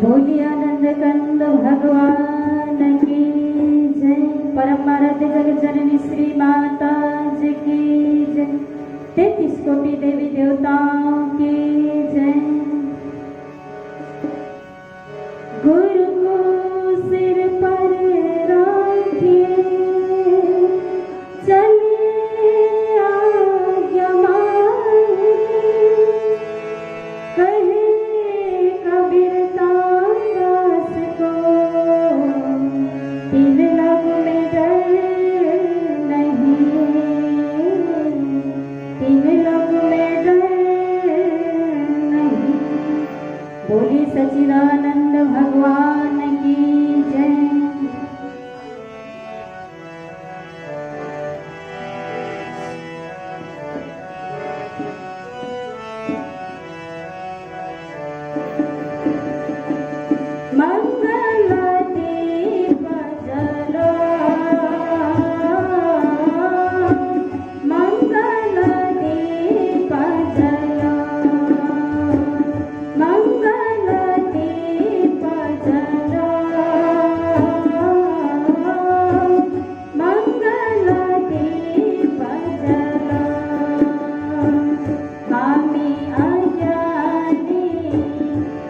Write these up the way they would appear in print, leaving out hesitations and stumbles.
बोलिए आनंद कंद भगवान की जय। परम आराध्य जगत जननी श्री माता जी की जय। 33 कोटि देवी देवताओं की जय। गुरु को सिर पर रखिए, चलिए आज्ञा मांगे, कहे कबीर दास को, तीन लोग में डर नहीं, तीन लोग में डर नहीं। बोली सच्चिदानंद भगवान की जय। मंगल दीप जलो, मंगल दीप जलो, मंगल दीप जलो, मंगल दीप जलो। हामी अज्ञानी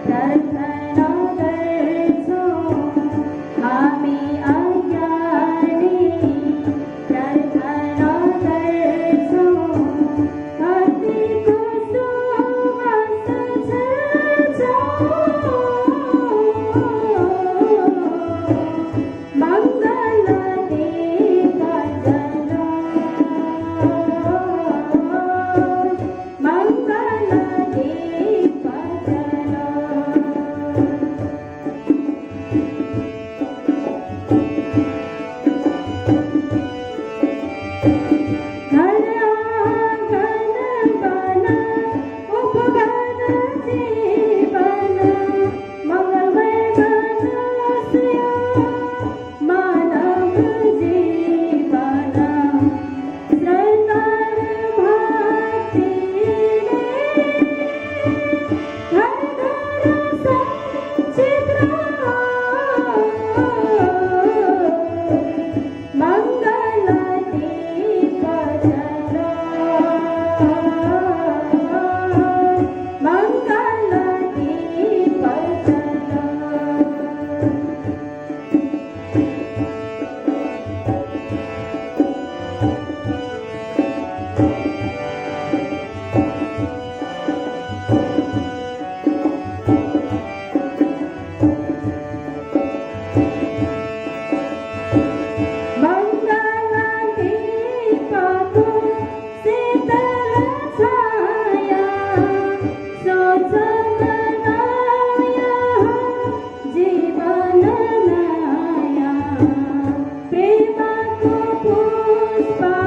प्रार्थना करछो, हामी अज्ञानी प्रार्थना करछो, भक्ति को सुवास छो, मंगल दीप जलो, मंगल दीप जलो। घर आंगन बना उपवन जीवन, मंगलमय मनुष्य मानव जीवन। श्रद्धार भक्ति घर घर संचित मंगल दीप जलो, मंगल दीप जलो। मंगल दीप को शीतल छाया, सोच मनाया जीवन नया। प्रेम को पुष्पाले,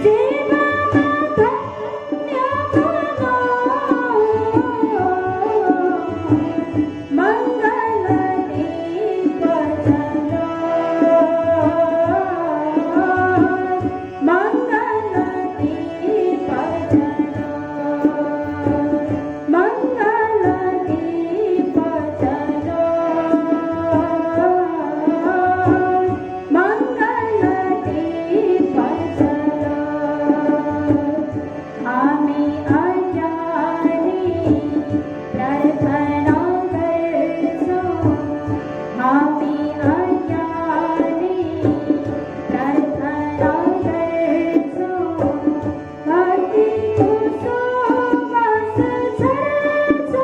जीवन धन्य बनो। मंगल दीप जलो, मंगल दीप जलो, मंगल दीप जलो, मंगल दीप जलो। हामी अज्ञानी प्रार्थना करछो, हामी अज्ञानी प्रार्थना करछो, भक्ति को सुवास छो,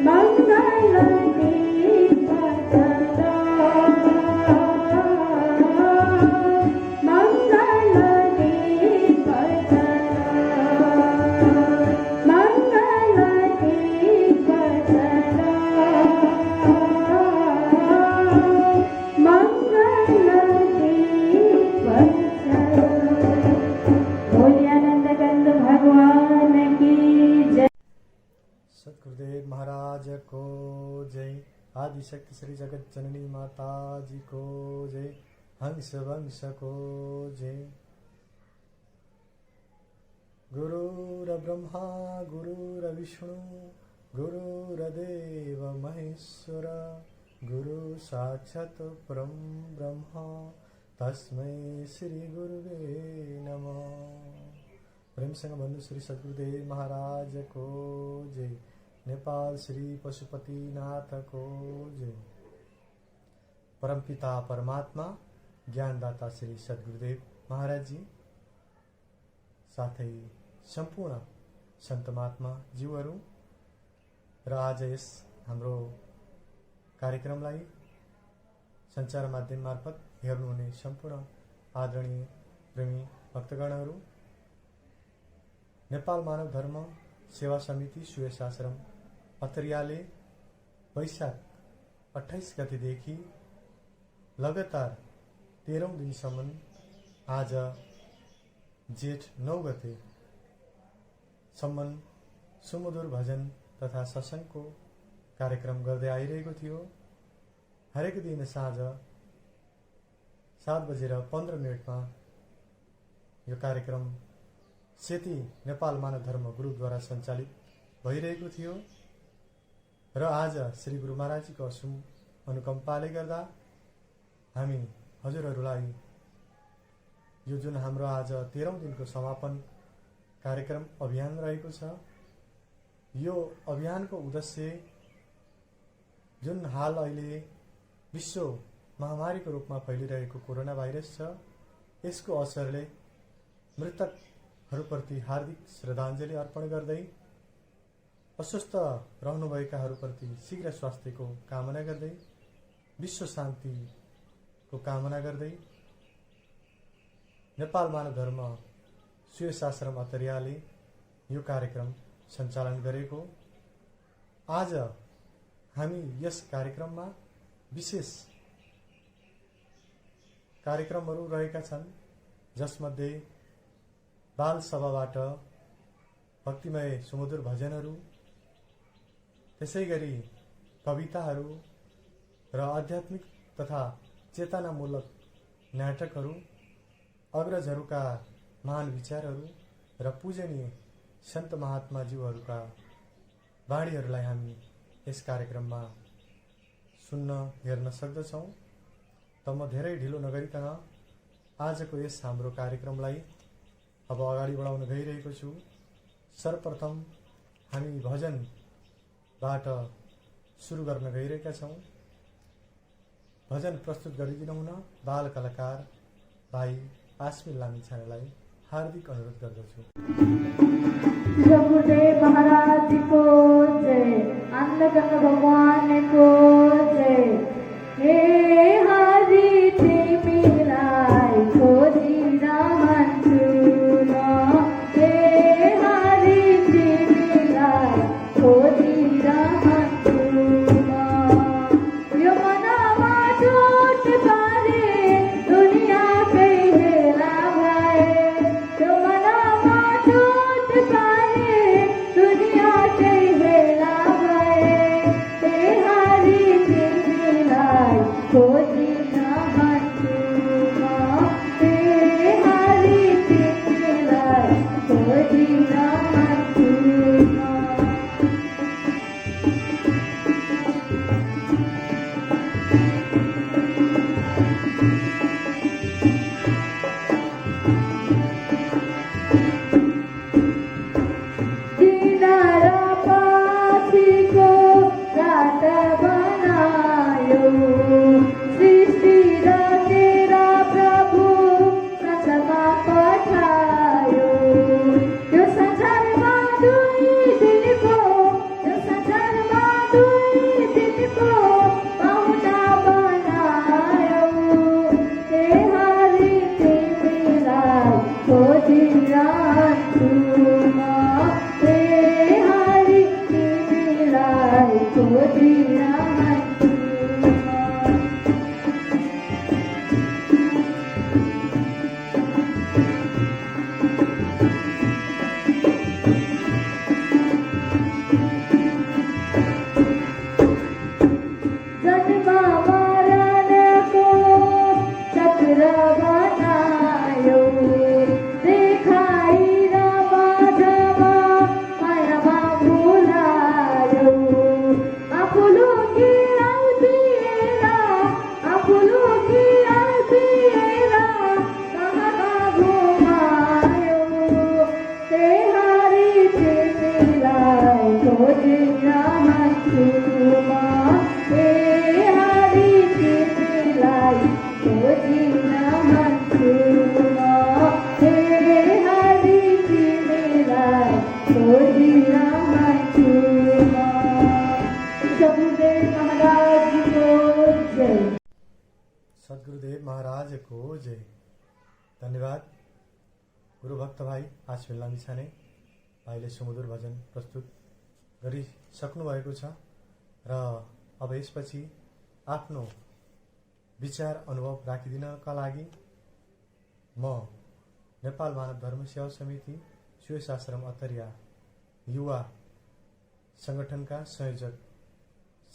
मंगल दीप जलो, मंगल दीप जलो, मंगल दीप जलो, मंगल दीप जलो। बोलिए आनंद कंद भगवान की जय। सतगुरुदेव महाराज को जय। आदिशक्ति श्री जगत जननी माता जी को जय। हंस वंश को जय। गुरु ब्रह्मा गुरुर्विष्णु गुरुर्देव महेश्वर गुरु साक्षात् परम ब्रह्म तस्मै श्री गुरुवे नमः। प्रेमसँग भन्नु श्री सद्गुरुदेव महाराजको जय। नेपाल श्री पशुपतिनाथको जय। परमपिता परमात्मा ज्ञानदाता श्री सद्गुरुदेव महाराजजी साथै सम्पूर्ण सन्त महात्मा जीवहरू र आज यस हाम्रो कार्यक्रमलाई सञ्चार माध्यम मार्फत हेर्नुहुने सम्पूर्ण आदरणीय प्रेमी भक्तगणहरू, नेपाल मानव धर्म सेवा समिति सुयस आश्रम अतरियाले वैशाख 28 गतेदेखि लगातार 13औं दिनसम्म आज जेठ 9 गते सम्म सुमधुर भजन तथा सत्सङ्गको कार्यक्रम गर्दै आइरहेको थियो। हरेक दिन साँझ 7:15 यो कार्यक्रम सेती नेपाल मानव धर्म ग्रुपद्वारा सञ्चालित भइरहेको थियो र आज श्री गुरु महाराजजीको असुम अनुकम्पाले गर्दा हामी हजुरहरूलाई यो जुन हाम्रो आज 13औं दिनको समापन कार्यक्रम अभियान रहेको छ, यो अभियानको उद्देश्य जुन हाल अहिले विश्व महामारीको रूपमा फैलिरहेको कोरोना भाइरस छ, यसको असरले मृतकहरूप्रति हार्दिक श्रद्धाञ्जली अर्पण गर्दै अस्वस्थ रहनुभएकाहरूप्रति शीघ्र स्वास्थ्यको कामना गर्दै विश्व शान्तिको कामना गर्दै नेपाल मानव धर्म सुयस आश्रम अतरियाले यो कार्यक्रम सञ्चालन गरेको। आज हामी यस कार्यक्रममा विशेष कार्यक्रमहरू रहेका छन्, जसमध्ये बाल सभाबाट भक्तिमय सुमधुर भजनहरू, त्यसैगरी कविताहरू र आध्यात्मिक तथा चेतनामूलक नाटकहरू, अग्रजहरूका महान विचारहरू र पूजनीय सन्त महात्माज्यूहरूका वाणीहरूलाई हामी यस कार्यक्रममा सुन्न हेर्न सक्दछौँ। त म धेरै ढिलो नगरिकन आजको यस हाम्रो कार्यक्रमलाई अब अगाडि बढाउन गइरहेको छु। सर्वप्रथम हामी भजनबाट सुरु गर्न गइरहेका छौँ। भजन प्रस्तुत गरिदिनु हुन बाल कलाकार भाइ आश्मिल लामिछानेलाई हार्दिक अनुरोध गर्दछु। गुरुदेव महाराज को जय, अन्नगंगा भगवान को जय। हे हरि तिमीलाई खोजिरहन्छु म, हे हरि तिमीलाई खोजिरहन्छु म। यो मनमा चोट पारे दुनियाँकै हेला भए, यो मनमा चोट पारे दुनियाँकै हेला भए। हे हरि तिमीलाई खोजी महाराज को जय। धन्यवाद गुरु भक्त भाइ आश्विन लामिछाने भाइले सुमधुर भजन प्रस्तुत गरिसक्नु भएको छ र अब यसपछि आफ्नो विचार अनुभव राखिदिनका लागि म नेपाल मानव धर्म सेवा समिति सुयस आश्रम अत्तरिया युवा संगठनका संयोजक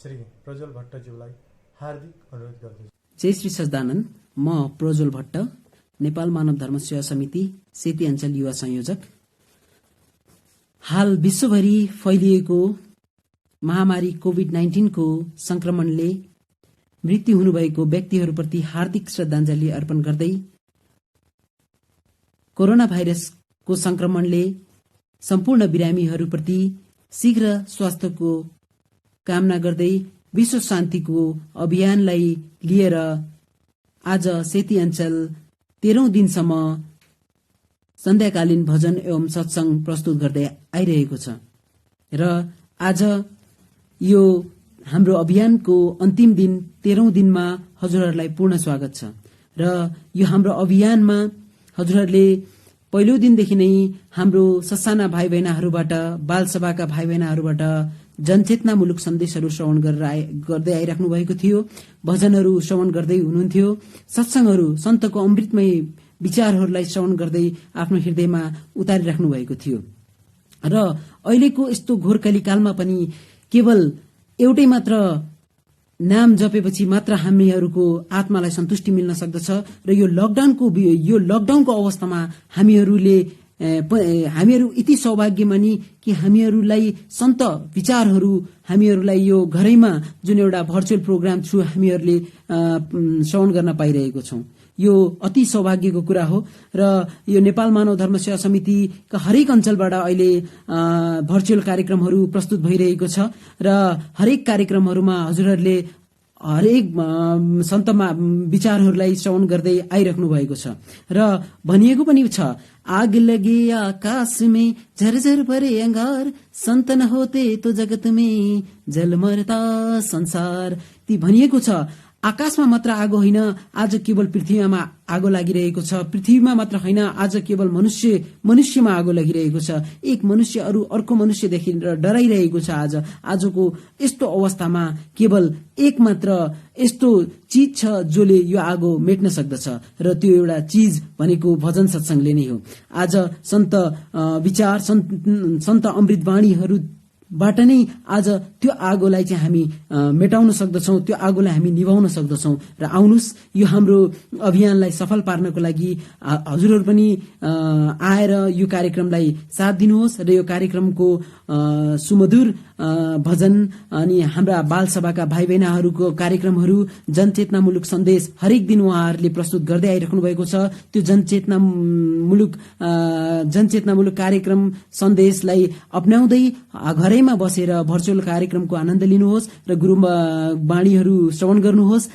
श्री प्रज्वल भट्टज्यूलाई हार्दिक अनुरोध गर्दछु। जय श्री सच्चिदानन्द। म प्रज्वल भट्ट, नेपाल मानव धर्म सेवा समिति सेती अञ्चल युवा संयोजक। हाल विश्वभरि फैलिएको महामारी कोभिड-19 को संक्रमणले मृत्यु हुनुभएको व्यक्तिहरूप्रति हार्दिक श्रद्धाञ्जली अर्पण गर्दै कोरोना भाइरसको संक्रमणले सम्पूर्ण बिरामीहरूप्रति शीघ्र स्वास्थ्यको कामना गर्दै विश्व शान्तिको अभियानलाई लिएर आज सेती अञ्चल 13औं दिनसम्म सन्ध्याकालीन भजन एवं सत्संग प्रस्तुत गर्दै आइरहेको छ र आज यो हाम्रो अभियानको अन्तिम दिन 13औं दिनमा हजुरहरूलाई पूर्ण स्वागत छ र यो हाम्रो अभियानमा हजुरहरूले पहिलो दिनदेखि नै हाम्रो ससाना भाइ बहिनीहरूबाट बालसभाका भाइ बहिनीहरूबाट जनचेतनामूलक सन्देशहरू श्रवण गर्दै आइराख्नु भएको थियो। भजनहरू श्रवण गर्दै हुनुहुन्थ्यो। सत्संगहरू सन्तको अमृतमय विचारहरूलाई श्रवण गर्दै आफ्नो हृदयमा उतारिराख्नु भएको थियो र अहिलेको यस्तो घोरकाली कालमा पनि केवल एउटै मात्र नाम जपेपछि मात्र हामीहरूको आत्मालाई सन्तुष्टि मिल्न सक्दछ र यो लकडाउनको अवस्थामा हामीहरू यति सौभाग्यमानी कि हामीहरूलाई सन्त विचारहरू हामीहरूलाई यो घरैमा जुन एउटा भर्चुअल प्रोग्राम थ्रु हामीहरूले श्रवण गर्न पाइरहेको छौं। यो अति सौभाग्यको कुरा हो र यो नेपाल मानव धर्म सेवा समितिका हरेक अञ्चलबाट अहिले भर्चुअल कार्यक्रमहरू प्रस्तुत भइरहेको छ र हरेक कार्यक्रमहरूमा हजुरहरूले हरेक सन्त विचारहरूलाई श्रवण गर्दै आइराख्नु भएको छ र भनिएको पनि छ, आग लगे आकाश में झरझर भरे अंगार, संत न होते तो जगत में जल मरता संसार। ती भनिएको छ आकाशमा मात्र आगो होइन, आज केवल पृथ्वीमा आगो लागिरहेको छ। पृथ्वीमा मात्र होइन, आज केवल मनुष्यमा आगो लागिरहेको छ। एक मनुष्य अर्को मनुष्यदेखि डराइरहेको छ। आजको यस्तो अवस्थामा केवल एक मात्र यस्तो चीज छ जसले यो आगो मेट्न सक्दछ र त्यो एउटा चीज भनेको भजन सत्संगले नै हो। आज सन्त विचार सन्त अमृतवाणीहरू बाट नै आज त्यो आगोलाई चाहिँ हामी मेटाउन सक्दछौं, त्यो आगोलाई हामी निभाउन सक्दछौं र आउनुस् यो हाम्रो अभियानलाई सफल पार्नको लागि हजुरहरू पनि आएर यो कार्यक्रमलाई साथ दिनुहोस् र यो कार्यक्रमको सुमधुर भजन अनि हाम्रा बाल सभाका भाइ बहिनीहरूको कार्यक्रमहरू जनचेतनामूलक सन्देश हरेक दिन उहाँहरूले प्रस्तुत गर्दै आइराख्नु भएको छ। त्यो जनचेतनामूलक कार्यक्रम सन्देशलाई अपनाउँदै घरैमा बसेर भर्चुअल कार्यक्रमको आनन्द लिनुहोस् र गुरु वाणीहरू श्रवण गर्नुहोस्।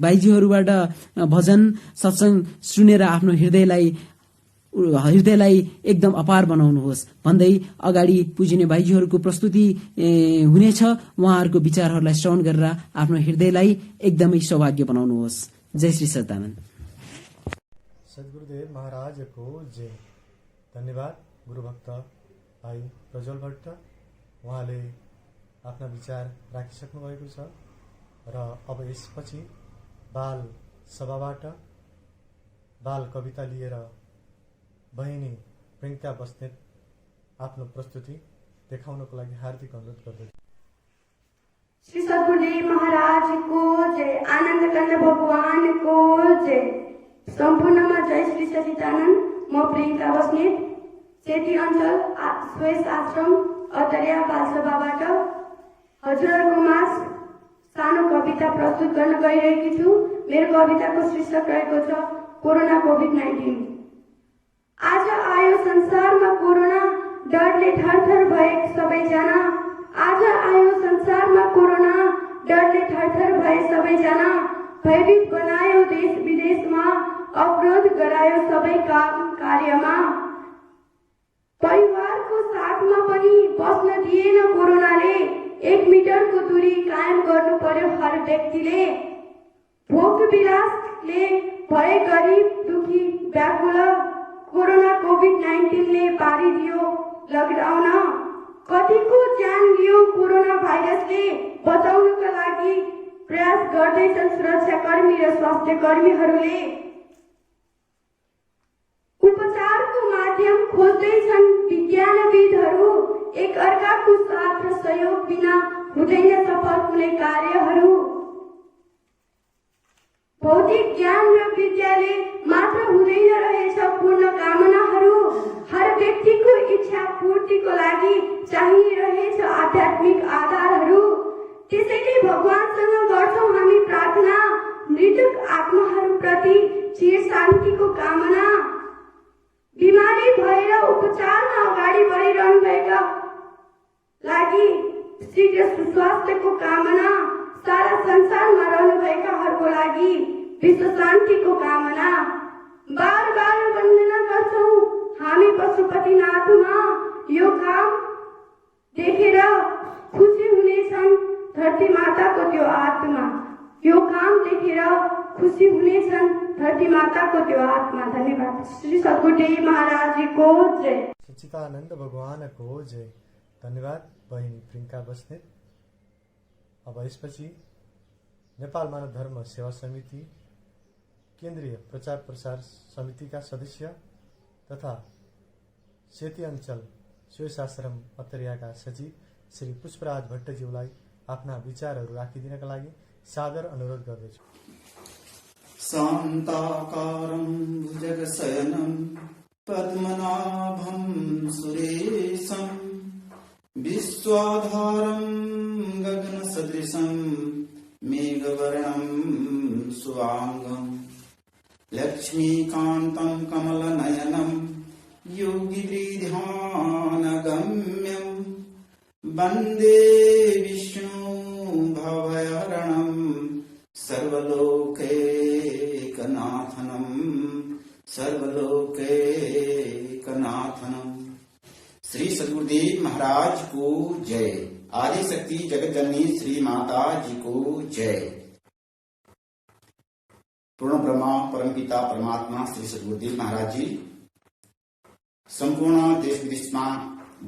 भाइजीहरूबाट भजन सत्संग सुनेर आफ्नो हृदयलाई एकदम अपार बनाउनुहोस् भन्दै अगाडि पुजिने भाइजीहरूको प्रस्तुति हुनेछ। उहाँहरूको विचारहरूलाई श्रवण गरेर आफ्नो हृदयलाई एकदमै सौभाग्य बनाउनुहोस्। जय श्री सच्चिदानन्द। सद्गुरुदेव महाराजको जय। धन्यवाद गुरुभक्त भाइ प्रज्वल भट्ट, उहाँले आफ्ना विचार राखिसक्नु भएको छ र अब यसपछि बाल सभाबाट बाल कविता लिएर बहिनी प्रियङ्का बस्नेत आफ्नो प्रस्तुति देखाउनको लागि हार्दिक अनुरोध गर्दछु। श्री सद्गुरुदेव महाराज को जय। आनन्द कण्ड भगवान को जय। सम्पूर्णमा जय श्री सच्चिदानन्द। म प्रियङ्का बस्नेत, सेती अञ्चल सुयस आश्रम अत्तरिया बालसभाबाट हजुरहरूकोमा सानो कविता प्रस्तुत गर्न गइरहेकी छु। मेरो कविताको शीर्षक रहेको छ कोरोना कोभिड-19। आज आयो संसारमा कोरोना, डरले थरथर भए सबैजना। आज आयो संसारमा कोरोना, डरले थरथर भए सबैजना। भयभीत बनायो देश विदेशमा, अवरोध गरायो सबै काम कार्यमा। परिवारको साथमा पनि बस्न दिएन कोरोनाले, 1 मिटरको दूरी कायम गर्नु पर्यो हर व्यक्तिले। भोक विलास ले भए गरिब दुखी व्याकुल कोरोना कोभिड-19 ले पारिदियो लकडाउन कतिको ज्यान लियो कोरोना भाइरसले बचाउनका लागि प्रयास गर्दैछन् सुरक्षाकर्मी र स्वास्थ्य कर्मीहरूले उपचारको माध्यम खोज्दैछन् विज्ञानविदहरू एक अर्काको साथ र सहयोग बिना हुँदैन सफल कुनै कार्यहरू भौतिक ज्ञान र विद्याले मात्र हुँदैन रहेछ पूर्ण कामनाहरू हर व्यक्तिको इच्छा पूर्तिको लागि चाहिरहेछ आध्यात्मिक आधारहरू त्यसैले भगवानसँग गर्छौं हामी प्रार्थना मृतक आत्माहरूप्रति चिर शान्तिको कामना बिमारी भएर उपचारमा अगाडि बढिरहनुभएका लागि शीघ्र सुस्वास्थ्यको कामना सारा संसारमा रहनुभएकाहरूको लागि विश्व शान्तिको कामना बार बार वन्दना गर्छौं हामी पशुपतिनाथमा यो काम देखेर खुसी हुनेछन् धरती माताको त्यो आत्मा यो काम देखेर खुसी हुनेछन् धरती माताको त्यो आत्मा धन्यवाद श्री सद्गुरुदेव महाराजको जय सच्चिदानन्द भगवान को जय धन्यवाद बहिनी प्रियंका बस्नेत। अब यसपछि नेपाल मानव धर्म सेवा समिति केन्द्रीय प्रचार प्रसार समितिका सदस्य तथा सेती अञ्चल शिवशास्त्रम पत्रिकाका सचिव श्री पुष्पराज भट्टज्यूलाई आफ्ना विचारहरू राखिदिनका लागि सादर अनुरोध गर्दछु। शान्ताकारं भुजगशयनं पद्मनाभं सुरेशं विश्वाधारं गगनसदृशं मेघवर्णं सुवाङ्गं लक्ष्मीकान्तं कमलनयनं योगिभिर्ध्यानगम्यं वन्दे विष्णु भवहरणं सर्वलोकैकनाथनं श्री सद्गुरुदेव महाराज को जय। आदि शक्ति जगत जननी श्री माता जी को जय। पूर्ण ब्रह्मा परमपिता परमात्मा श्री सद्गुरुदेव महाराज जी सम्पूर्ण देश विदेशमा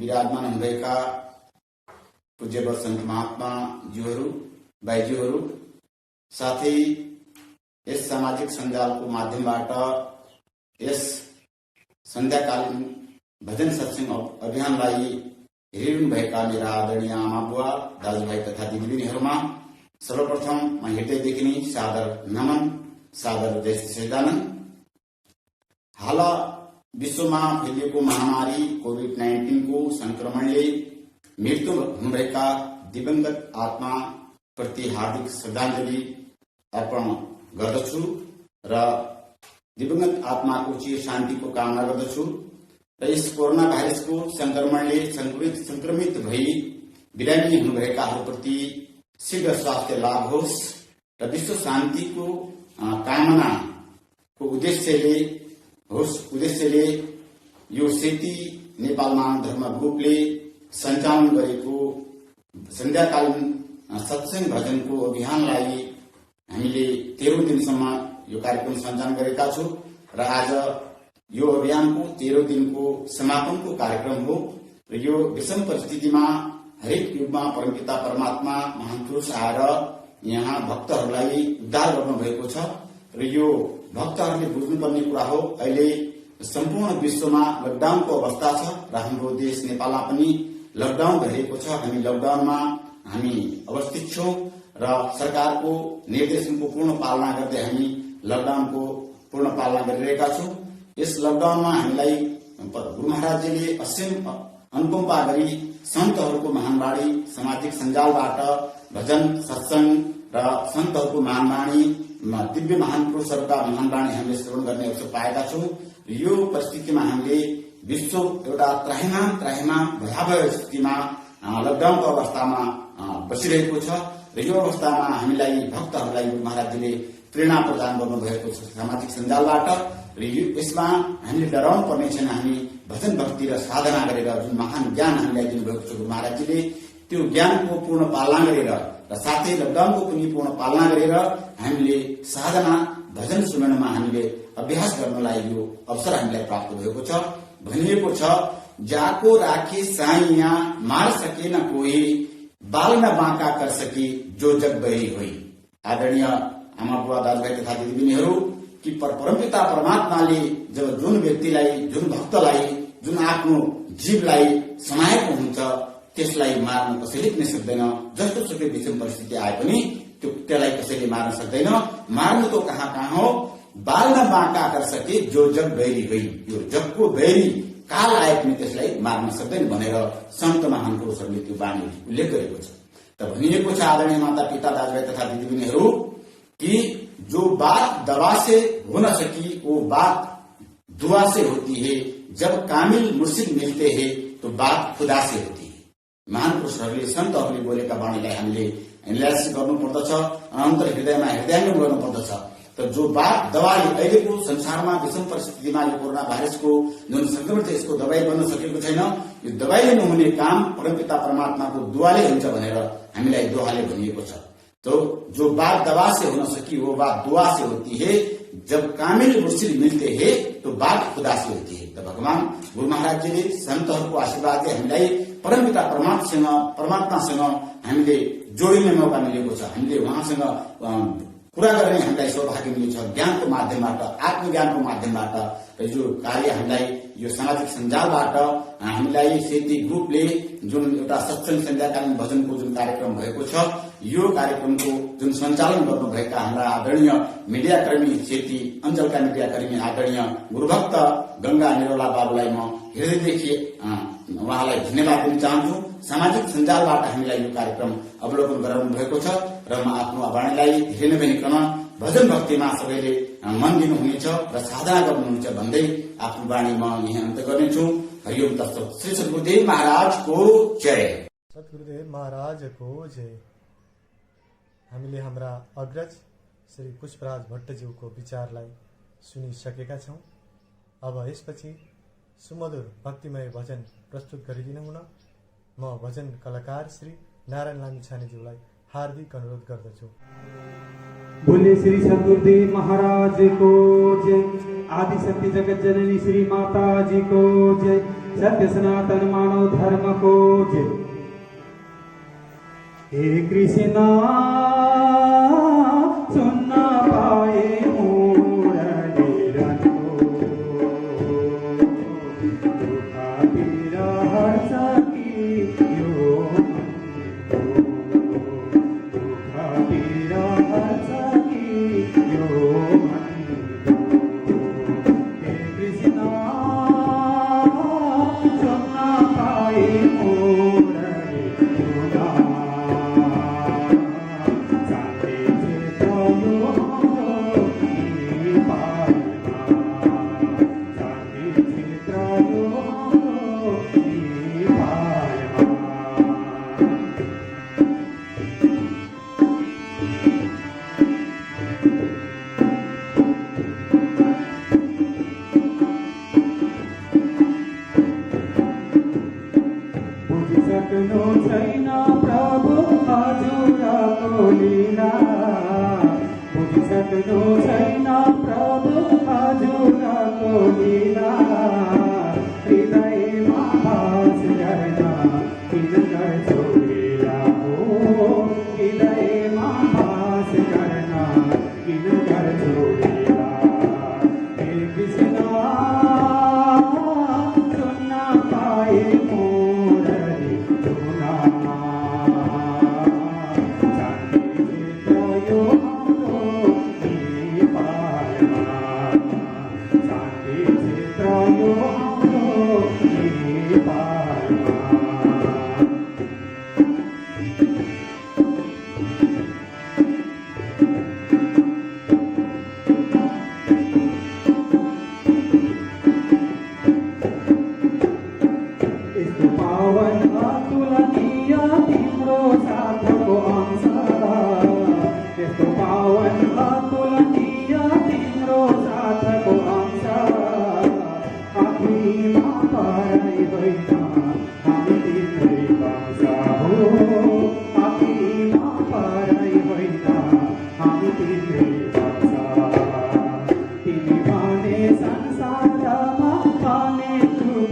विराजमान हुनुभएका पूज्यवर सन्त महात्मा ज्यूहरू भाइज्यूहरू साथै यस सामाजिक सञ्जालको माध्यमबाट यस सन्ध्याकालीन भजन सत्संग अभियानलाई हेरिरहनुभएका मेरा आदरणीय आमा बुवा दाजुभाइ तथा दिदीबहिनीहरूमा सर्वप्रथम म हृदयदेखि नै सादर नमन सादर जय श्री सच्चिदानन्द। हाल विश्वमा फैलिएको महामारी कोभिड-19 को संक्रमणले मृत्यु हुनुभएका दिवंगत आत्मा प्रति हार्दिक श्रद्धाञ्जली अर्पण गर्दछु र दिवंगत आत्माको चिर शान्तिको कामना गर्दछु र यस कोरोना भाइरसको संक्रमणले संक्रमित भई बिरामी हुनुभएकाहरूप्रति शीघ्र स्वास्थ्य लाभ होस् र विश्व शान्तिको कामनाको उद्देश्यले यो सेती नेपाल मानव धर्म ग्रुपले सञ्चालन गरेको सन्ध्याकालीन सत्संग भजनको अभियानलाई हामीले 13 दिनसम्म यो कार्यक्रम सञ्चालन गरेका छौं र आज यो अभियानको 13 दिनको समापनको कार्यक्रम हो र यो विषम परिस्थितिमा हरेक युगमा परमपिता परमात्मा महान पुरुष आएर यहाँ भक्तहरूलाई उद्धार गर्नु भएको छ र यो भक्तहरूले बुझ्नुपर्ने कुरा हो। अहिले सम्पूर्ण विश्वमा लकडाउनको अवस्था छ र हाम्रो देश नेपालमा पनि लकडाउन भइरहेको छ। हामी लकडाउनमा अवस्थित छौं र सरकारको निर्देशनको पूर्ण पालना गर्दै हामी लकडाउनको पूर्ण पालना गरिरहेका छौं। यस लकडाउनमा हामीलाई गुरु महाराजजीले असीम अनुकम्पा गरी सन्तहरूको महानवाणी सामाजिक सञ्जालबाट भजन सत्संग र सन्तहरूको महानवाणी दिव्य महान पुरुषहरूका महानवाणी हामीले श्रवण गर्ने अवसर पाएका छौं। यो परिस्थितिमा हामीले विश्व एउटा त्राहिमाम भयावह स्थितिमा लकडाउनको अवस्थामा बसिरहेको छ र यो अवस्थामा हामीलाई भक्तहरूलाई गुरु महाराजजीले प्रेरणा प्रदान गर्नुभएको छ सामाजिक सञ्जालबाट र यसमा हामीले डराउनु पर्ने छैन। हामी भजन भक्ति र साधना गरेर जुन महान ज्ञान हामीलाई दिनुभएको छ गुरु महाराजजीले त्यो ज्ञानको पूर्ण पालना गरेर र साथै लकडाउनको पनि पूर्ण पालना गरेर हामीले साधना भजन सुनाउनमा हामीले अभ्यास गर्नलाई यो अवसर हामीलाई प्राप्त भएको छ। भनिएको छ, जाको राखे साइया मार सकेन कोही, बाल न बाँका कर सकी जो जग बही हुई। आदरणीय आमा बुवा दाजुभाइ तथा दिदीबहिनीहरू, कि परमपिता परमात्माले जब जुन व्यक्तिलाई, जुन भक्तलाई, जुन आफ्नो जीवलाई समाएको हुन्छ त्यसलाई मार्न कसैले पनि सक्दैन। जस्तो सुकै विषम परिस्थिति आए पनि त्यसलाई कसैले मार्न सक्दैन। मार्नु तो कहाँ कहाँ हो, बाल न बाँका कर सके जो जग बैरी हुई। यो जगको बैरी काल आए पनि त्यसलाई मार्न सक्दैन भनेर सन्त महान पुरुषहरूले त्यो बानी उल्लेख गरेको छ। त भनिएको छ आदरणीय माता पिता दाजुभाइ तथा दिदीबहिनीहरू कि जो बात दवा से हो न सकी वो बात दुआ से होती है, जब कामिल मुर्शिद मिलते हैं तो बात खुदा से होती है। महान पुरुषहरूले सन्तहरूले बोलेका वाणीलाई हामीले एनालाइसिस गर्नुपर्दछ, अन्तर हृदयमा हृदयङ्गम गर्नुपर्दछ। त जो बात दवाई अहिलेको संसारमा विषम परिस्थितिमा यो कोरोना भाइरसको जुन संक्रमण छ यसको दवाई बन्न सकेको छैन। यो दवाईले नहुने काम परमपिता परमात्माको दुआले हुन्छ भनेर हामीलाई दोहाले भनिएको छ। तो जो बात दवा से हो न सकी वो बात दुआ से होती है, जब कामिल मुर्शिद मिलते हैं तो बात खुदा से होती है। त भगवान गुरु महाराजजीले सन्तहरूको आशीर्वादले हामीलाई परमपिता परमात्मासँग हामीले जोडिने मौका मिलेको छ। हामीले उहाँसँग कुरा गर्ने हामीलाई सौभाग्य मिलेको छ ज्ञानको माध्यमबाट, आत्मज्ञानको माध्यमबाट। र यो कार्य हामीलाई यो सामाजिक सञ्जालबाट हामीलाई सेती ग्रुपले जुन एउटा सत्संग सन्ध्याकालीन भजनको जुन कार्यक्रम भएको छ यो कार्यक्रमको जुन सञ्चालन गर्नुभएका हाम्रा आदरणीय मिडियाकर्मी सेती अञ्चलका मिडियाकर्मी आदरणीय गुरुभक्त गंगा निरौला बाबुलाई म हृदयदेखि उहाँलाई धन्यवाद दिन चाहन्छु। सामाजिक सञ्जालबाट हामीलाई यो कार्यक्रम अवलोकन गराउनु भएको छ र म आफ्नो वाणीलाई धेरै नै भनिकन भजन भक्तिमा सबैले मन दिनुहुनेछ र साधना गर्नुहुनेछ भन्दै आफ्नो वाणी म यहाँ अन्त गर्नेछु। हरिओम तत्सत। श्री सद्गुरुदेव महाराजको जय। सद्गुरुदेव महाराजको जय। हामीले हाम्रा अग्रज श्री पुष्पराज भट्टज्यूको विचारलाई सुनिसकेका छौं। अब यसपछि सुमधुर भक्तिमय भजन प्रस्तुत गरिदिनु हुन म भजन कलाकार श्री नारायण लामिछानेज्यूलाई हार्दिक अनुरोध गर्दछु। बोले श्री सद्गुरुदेव महाराज को जय। आदि शक्ति जगत जननी श्री माता जी को जय। सत्य सनातन मानव धर्म को जय। हे कृष्णा सुनना पाए मुरली रंगो, दुखा पीरा हर सकी यो दुखा पीरा हर सकी यो हे कृष्णा सुनना पाए मुरली सुना सक्नु छैन प्रभु हजुरको लीला, बुझि सक्नु छैन प्रभु हजुरको लीला। हृदयमा वास गर्न किन गर्छौ लीला हो, हृदयमा वास गर्न किन गर्छौ लीला। हे कृष्ण सुन्न पाए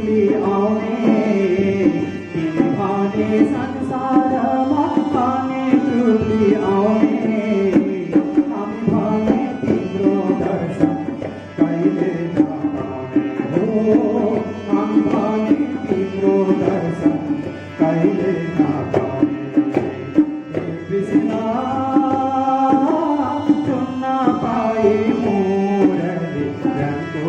रूपले आउने तिमी संसारमा अनेक रूपले आउने हामी भने तिम्रो दर्शन कहिले नपाउने हो हामी भने तिम्रो दर्शन कहिले नपाउने हे कृष्ण चुन्न पाए मोरले रङको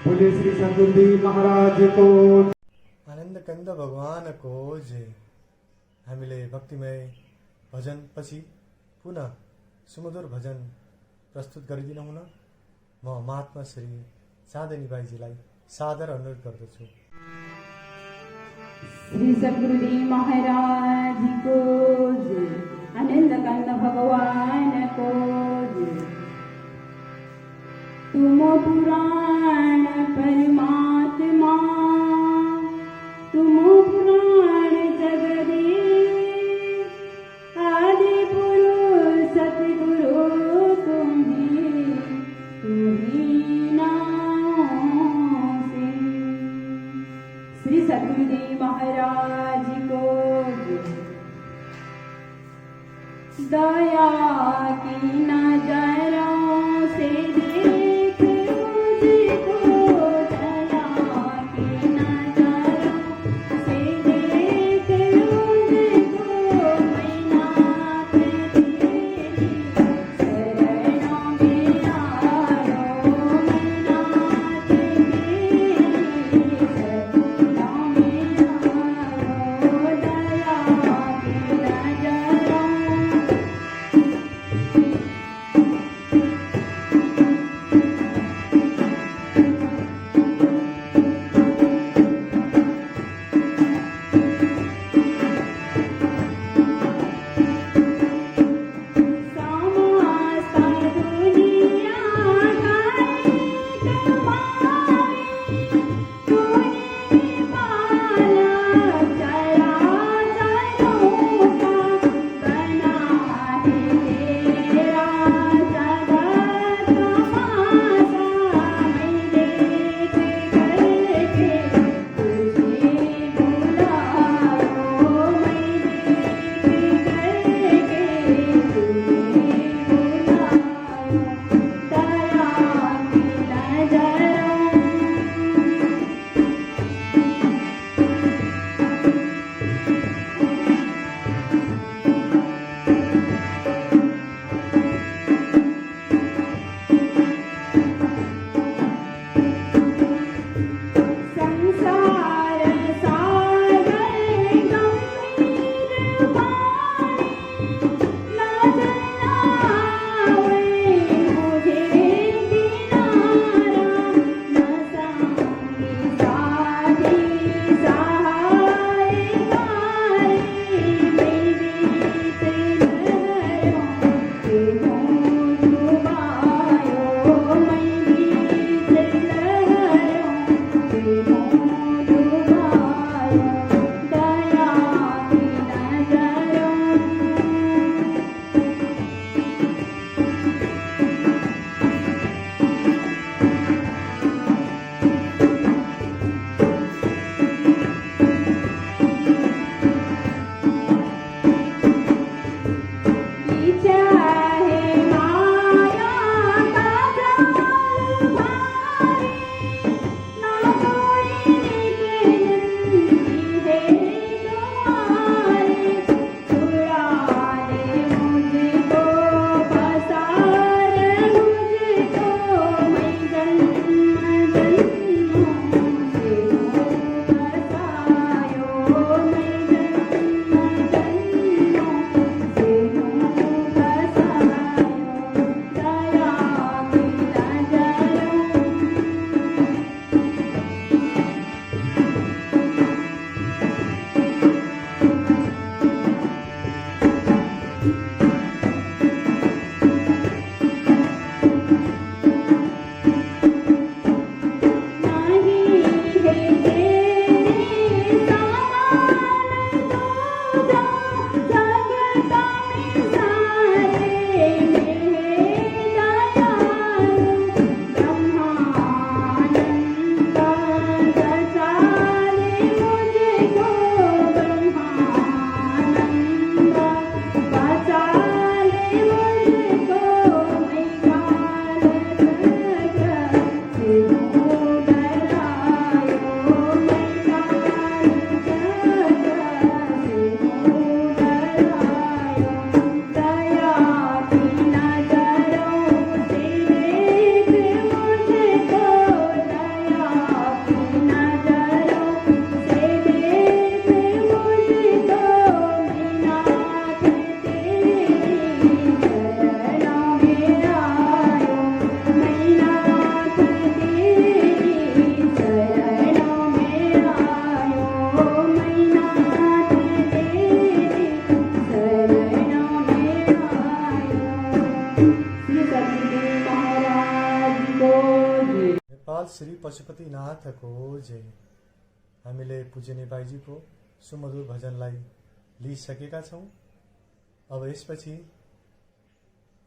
बोले श्री सद्गुरुदेव महाराज को आनन्द कन्द भगवानको जय। हामीले भक्तिमय भजन पछि पुनः सुमधुर भजन प्रस्तुत गरिदिनु हुन म महात्मा श्री चाँदनी बाईजीलाई सादर अनुरोध गर्दछु। श्री सद्गुरुदेव महाराज को जय। आनंद कंद भगवान को जय। तुम पुराण परमात्मा तुम पुराण जगदीश आदि पुरुष सतगुरु तुम्ही नाम से। श्री सद्गुरुदेव महाराज को जय। दया की नजरों से देख मुझको दया की नजरों से देख मुझको मैनाथ तेरी शरणों में आयो मैनाथ तेरी शरणों में आयो दया की नजरों नेपाल श्री पशुपतिनाथको जय। हामीले पूज्य नेपालजीको सुमधुर भजनलाई लिइसकेका छौँ। अब यसपछि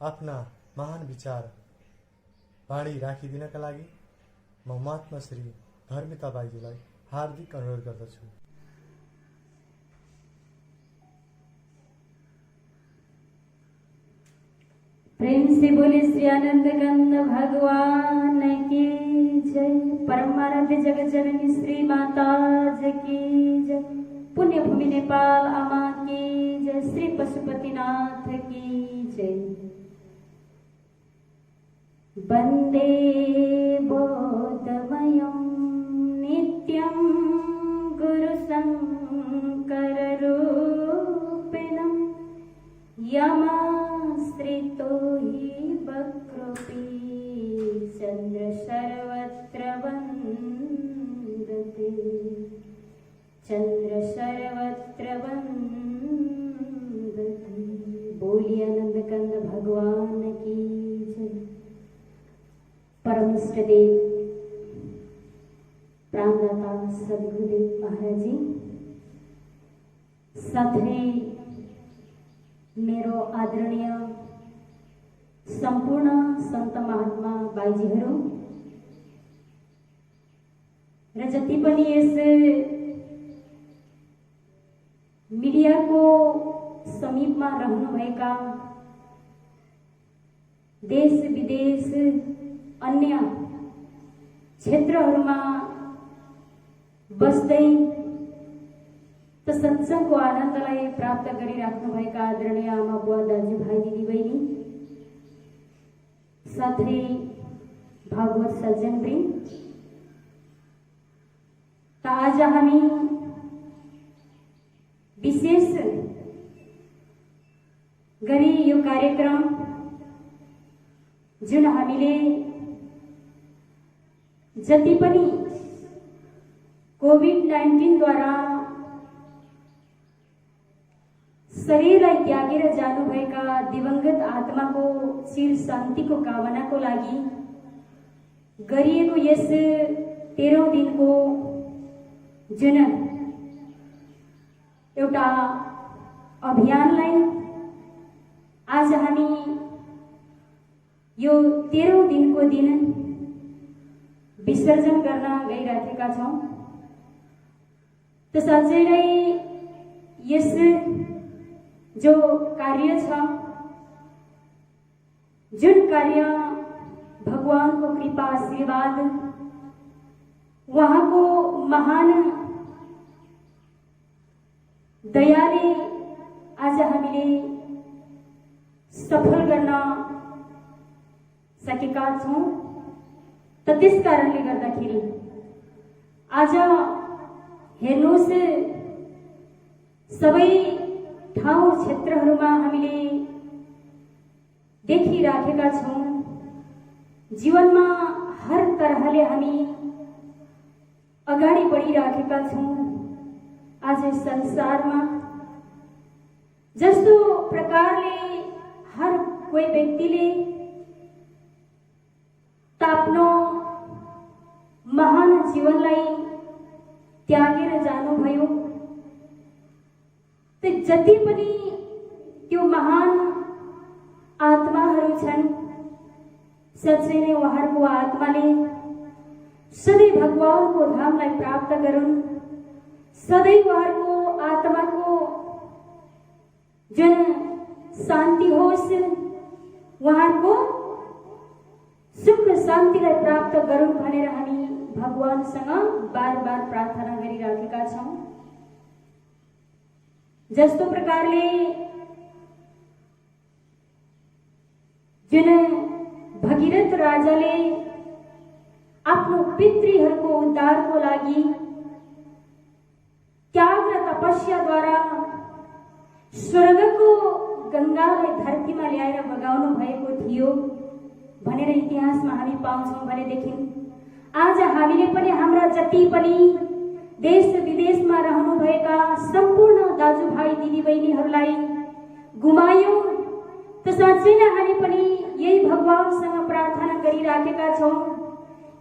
आफ्ना महान विचार बाणी राखिदिनका लागि म महात्मा श्री धर्मिता बाईजीलाई हार्दिक अनुरोध गर्दछु। प्रेम से बोले श्री आनंद कंद भगवान की जय। परमाराध्य जगत जननी श्री माता की जय। पुण्य भूमि नेपाल आमा की जय। श्री पशुपतिनाथ की जय। वंदे बोधमयं नित्यं गुरु शंकर रूपिणं यमाश्रितो हि वक्रोऽपि चंद्र सर्वत्र वन्दते। चंद्र सर्वत्र वन्दते। बोलिए आनंद कंद भगवान की जय। परम इष्ट देव प्राणदाता सद्गुरुदेव महाराज जी, साथै मेरो आदरणीय सम्पूर्ण सन्त महात्मा बाईजीहरू र जति पनि यस मिडियाको समीपमा रहनुभएका देश विदेश अन्य क्षेत्रहरूमा बस्दै त सत्संगको आनन्दलाई प्राप्त गरिराख्नुभएका आदरणीय आमा बुवा दाजुभाइ दिदीबहिनी, साथै भागवत सज्जनवृन्द, त आज हामी विशेष गरी यो कार्यक्रम जुन हामीले जति पनि कोभिड-19 द्वारा शरीरलाई त्यागेर जानुभएका दिवंगत आत्माको चिर शान्तिको कामनाको लागि गरिएको यस 13औं दिनको जुन एउटा अभियानलाई आज हामी यो 13औं दिनको दिन विसर्जन गर्न गइराखेका छौं। त साँच्चै नै यस जो कार्य छ, जुन कार्य भगवानको कृपा आशीर्वाद उहाँको महान दयाले आज हामीले सफल गर्न सकेका छौं। त त्यस कारणले गर्दाखेरि आज हेर्नुहोस्, सबै ठाउँ क्षेत्रहरूमा हामीले देखिराखेका छौं, जीवनमा हर तरहले हामी अगाडि बढिराखेका छौं। आज संसारमा जस्तो प्रकारले हर कोही व्यक्तिले आफ्नो महान जीवनलाई त्यागेर जानुभयो, त जति पनि त्यो महान आत्माहरू छन्, साँच्चै नै उहाँहरूको आत्माले सधैँ भगवानको धामलाई प्राप्त गरून्। सधैँ उहाँहरूको आत्माको जुन शान्ति होस्, उहाँहरूको सुख शान्तिलाई प्राप्त गरून् भनेर हामी भगवानसँग बार बार प्रार्थना गरिराखेका छौं। जस्तो प्रकारले जुन भगीरथ राजाले आफ्नो पितृहरूको उद्धारको लागि त्याग र तपस्याद्वारा स्वर्गको गंगालाई धरतीमा ल्याएर बगाउनु भएको थियो भनेर इतिहासमा हामी पाउँछौं भनेदेखि आज हामीले पनि हाम्रा जति पनि देश विदेशमा रहनुभएका सम्पूर्ण दाजुभाइ दिदीबहिनीहरूलाई गुमायौं। त साँच्चै नै हामी पनि यही भगवानसँग प्रार्थना गरिराखेका छौं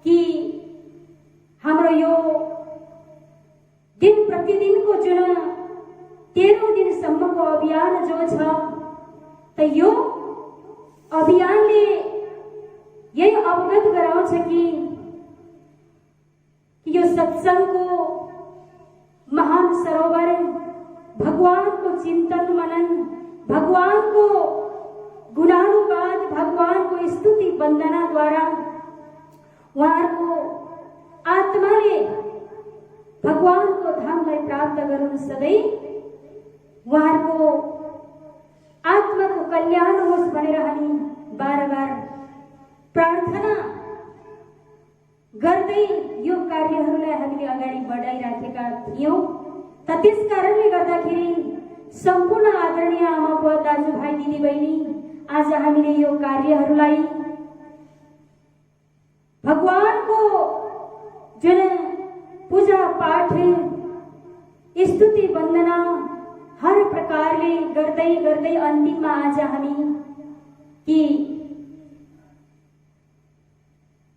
कि हाम्रो यो दिन प्रतिदिनको जुन 13औं दिनसम्मको अभियान जो छ, त यो अभियानले यही अवगत गराउँछ कि यो सत्संगको महान सरोवर, भगवानको चिन्तन मनन, भगवानको गुणानुवाद, भगवानको स्तुति वन्दनाद्वारा उहाँहरूको आत्माले भगवानको धामलाई प्राप्त गरून्। सधैँ उहाँहरूको आत्माको कल्याण होस् भनेर हामी बारबार प्रार्थना गर्दै यो कार्यहरूलाई हामीले अगाडि बढाइराखेका थियौं। त त्यस कारणले गर्दाखेरि सम्पूर्ण आदरणीय आमाबुवा, दाजुभाइ, दिदीबहिनी, आज हामीले यो कार्यहरूलाई भगवानको जुन पूजा पाठ, स्तुति वन्दना हर प्रकारले गर्दै गर्दै अन्तिममा आज हामी कि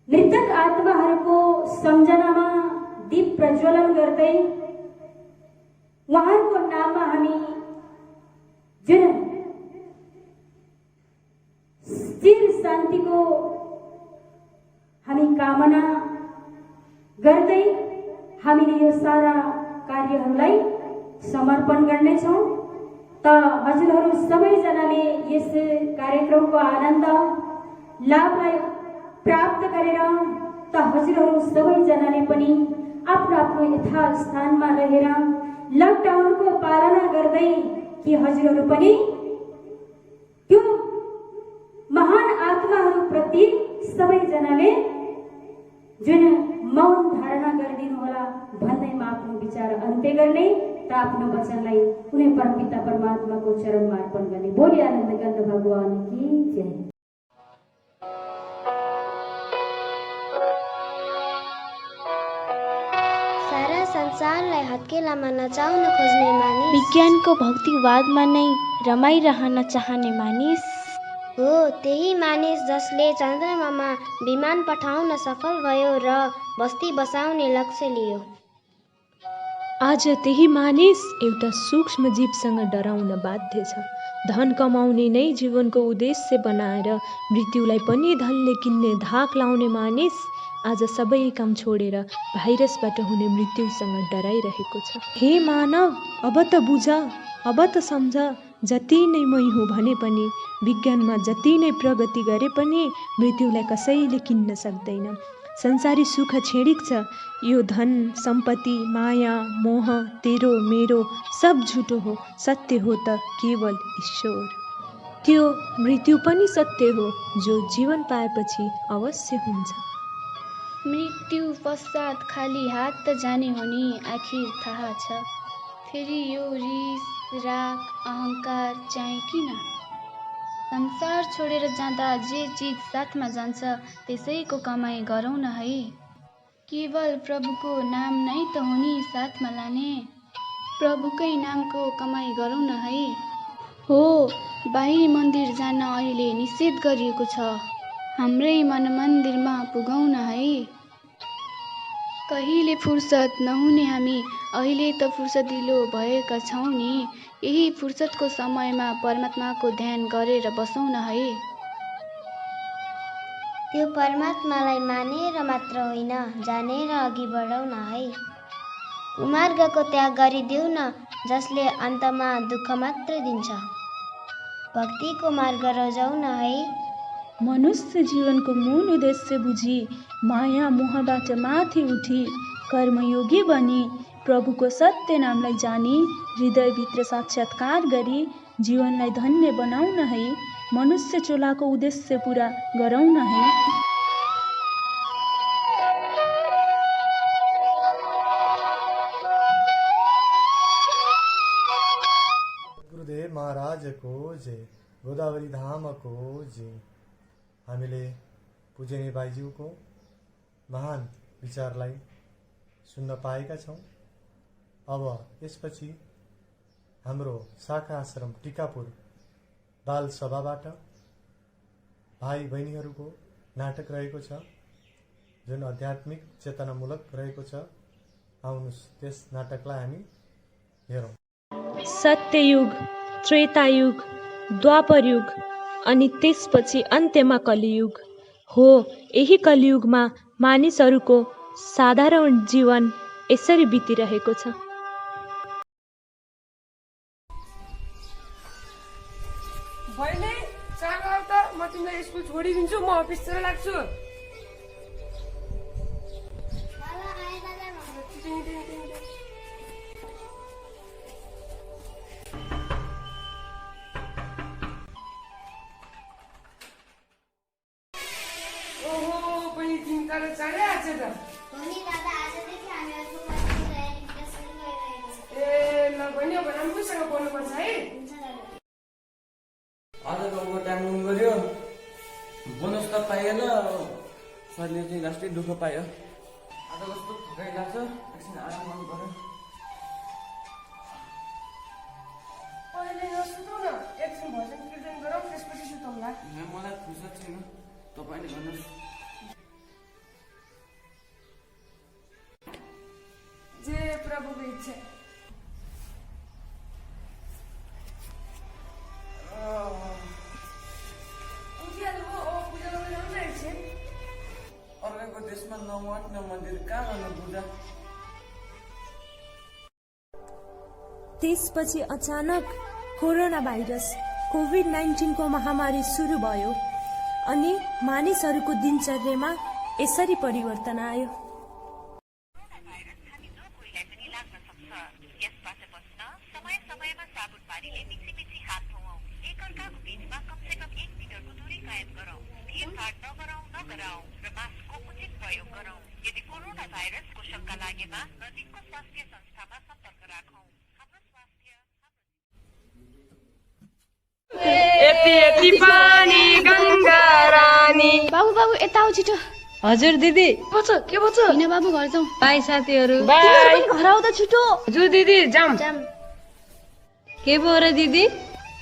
मृतक आत्माहरूको सम्झनामा दीप प्रज्वलन गर्दै उहाँहरूको नाममा हामी जुन स्थिर शान्तिको हामी कामना गर्दै हामीले यो सारा कार्यहरूलाई समर्पण गर्नेछौँ। त हजुरहरू सबैजनाले यस कार्यक्रमको आनन्द लाभलाई प्राप्त गरेर त हजुरहरू सबैजनाले पनि आफ्नो आफ्नो यथास्थानमा रहेर लकडाउनको पालना गर्दै कि हजुरहरू पनि त्यो महान आत्माहरूप्रति सबैजनाले जुन मौन धारणा गरिदिनु होला भन्दैमा आफ्नो विचार अन्त्य गर्ने र आफ्नो वचनलाई कुनै परमपिता परमात्माको चरणमा अर्पण गर्ने। बोली आनन्द गन्ध भगवान की जय। सारा संसारलाई हत्केलामा नचाउन खोज्ने मानिस, विज्ञानको भौतिकवादमा नै रमाइरहन चाहने मानिस हो त्यही मानिस जसले चन्द्रमामा विमान पठाउन सफल भयो र बस्ती बसाउने लक्ष्य लियो। आज त्यही मानिस एउटा सूक्ष्म जीवसँग डराउन बाध्य छ। धन कमाउने नै जीवनको उद्देश्य बनाएर मृत्युलाई पनि धनले किन्ने धाक लाउने मानिस आज सबै काम छोडेर भाइरसबाट हुने मृत्युसँग डराइरहेको छ। हे मानव, अब त बुझ, अब त सम्झ, जति नै मै हुँ भने पनि, विज्ञानमा जति नै प्रगति गरे पनि मृत्युलाई कसैले किन्न सक्दैन। संसारी सुख क्षणिक छ। यो धन, सम्पत्ति, माया, मोह, तेरो मेरो सब झुटो हो। सत्य हो त केवल ईश्वर। त्यो मृत्यु पनि सत्य हो जो जीवन पाएपछि अवश्य हुन्छ। मृत्यु पश्चात खाली हात त जाने हो नि आखिर थाहा छ। फेरि यो रिस राग अहंकार चाहिँ किन? संसार छोडेर जाँदा जे चीज साथमा जान्छ त्यसैको कमाई गरौँ न है। केवल प्रभुको नाम नै त हो नि साथमा लाने। प्रभुकै नामको कमाई गरौँ न है। हो, बाहिरी मन्दिर जान अहिले निषेध गरिएको छ। हाम्रै मन मन्दिरमा पुगौँ न है। कहिले फुर्सद नहुने हामी अहिले त फुर्सदिलो भएका छौँ नि। यही फुर्सदको समयमा परमात्माको ध्यान गरेर बसौँ न है। त्यो परमात्मालाई मानेर मात्र होइन, जानेर अघि बढौँ न है। कुमार्गको त्याग गरिदेऊ न जसले अन्तमा दुःख मात्र दिन्छ। भक्तिको मार्ग रोजाऊ न है। मनुष्य जीवनको मूल उद्देश्य बुझी, माया मोहबाट माथि उठी, कर्मयोगी बनी, प्रभुको सत्य नामलाई जानी, हृदयभित्र साक्षात्कार गरी जीवनलाई धन्य बनाउन है। मनुष्य चोलाको उद्देश्य पूरा गराउन है। गुरुदेव महाराजको जय, गोदावरी धामको जय। हामीले पूजनीय बाईज्यूको महान विचारलाई सुन्न पाएका छौँ। अब यसपछि हाम्रो शाखा आश्रम टिकापुर बाल सभाबाट भाइ बहिनीहरूको नाटक रहेको छ, जुन आध्यात्मिक चेतनामूलक रहेको छ। आउनुहोस् त्यस नाटकलाई हामी हेरौँ। सत्ययुग, त्रेतायुग, द्वापरयुग अनि त्यसपछि अन्त्यमा कलियुग हो। यही कलियुगमा मानिसहरूको साधारण जीवन यसरी बितिरहेको छ। बहिनी चाँडो आऊ त, म तिमीलाई स्कुल छोडिदिन्छु, म अफिसतिर लाग्छु। ओहो बहिनी तिमी त चाँडै आएछ त। ए ल बहिनी अब राम्रोसँग पढ्नुपर्छ है। आज गाउँको टाइम रुम गऱ्यो, बोनस त पाइएन। सरले चाहिँ लास्टै दुःख पायो। आज कस्तो थकाइ लाग्छ, एकछिन आराम गर्नु पर्यो। अहिले नसुतौ न, एकछिन भजन कीर्तन गरौँ, त्यसपछि सुतौँला। मलाई फुर्सद छैन, तपाईँले भन्नुहोस्। जे प्रभुको इच्छा। अर्काको देशमा नमठ न मन्दिर कहाँ गर्नु पूजा। त्यसपछि अचानक कोरोना भाइरस कोभिड-19 को महामारी सुरु भयो अनि मानिसहरूको दिनचर्यामा यसरी परिवर्तन आयो। यति पानी गङ्गा रानी। बाबु बाबु यता आऊ छिटो। हजुर दिदी। के भन्छ? हिँड बाबु घर जाउँ। बाई साथीहरू। बाई। घर आऊ त छिटो। हजुर दिदी जाम। के भयो र दिदी?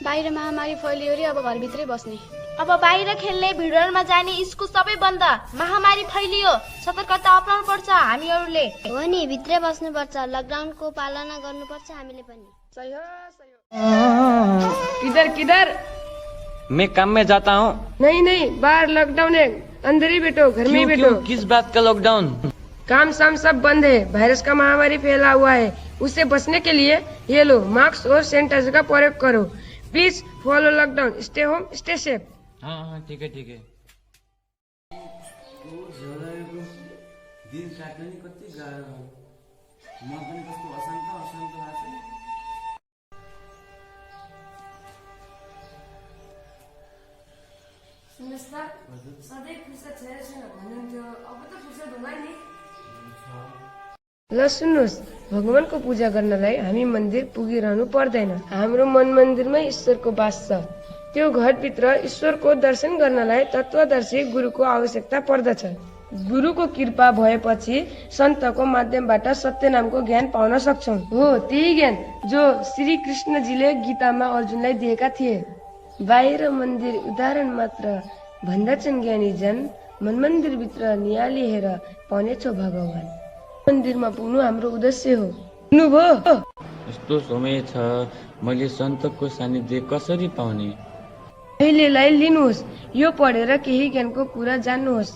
बाहिर महामारी फैलियो रे, अब घरभित्रै बस्ने। अब बाहिर खेल्ने, भिडमा जाने, स्कुल सबै बन्द। महामारी फैलियो, सतर्कता अपनाउनु पर्छ हामीहरूले। हो नि, भित्रै बस्नुपर्छ, लकडाउनको पालना गर्नुपर्छ हामीले पनि। सही हो, सही हो। किधर? मैं काम में जाता हूँ। नहीं बाहर लॉकडाउन है, अंदर ही बैठो, घर में ही बैठो। किस बात का लॉकडाउन? काम शाम सब बंद है, वायरस का महामारी फैला हुआ है। उससे बचने के लिए ये लो मास्क और सैनिटाइजर का प्रयोग करो। Please follow lockdown, stay home, stay safe. हाँ ठीक है। दिन काट्न नि कति गाह्रो, म पनि कस्तो अशान्त लाग्छ। सुन्नुहोस् त, सधैँ फुर्सद छैन भन्नुहुन्थ्यो, अब त फुर्सद होला नि। ल सुन्नुहोस्, भगवानको पूजा गर्नलाई हामी मन्दिर पुगिरहनु पर्दैन। हाम्रो मन मन्दिरमै ईश्वरको वास छ। त्यो घरभित्र ईश्वरको दर्शन गर्नलाई तत्वदर्शी गुरुको आवश्यकता पर्दछ। गुरुको कृपा भएपछि सन्तको माध्यमबाट सत्य नामको ज्ञान पाउन सक्छौँ। हो त्यही ज्ञान जो श्री कृष्णजीले गीतामा अर्जुनलाई दिएका थिए। बाहिर मन्दिर उदाहरण मात्र भन्दछन् ज्ञानी जन, मन मन्दिरभित्र निहालिहेर पाउनेछौ भगवान। मन्दिरमा पुग्नु हाम्रो उद्देश्य हो। सुन्नुभयो? यस्तो समय छ, मैले सन्तको सानिध्य कसरी पाउने? अहिलेलाई लिनुहोस्, यो पढेर केही ज्ञानको कुरा जान्नुहोस्।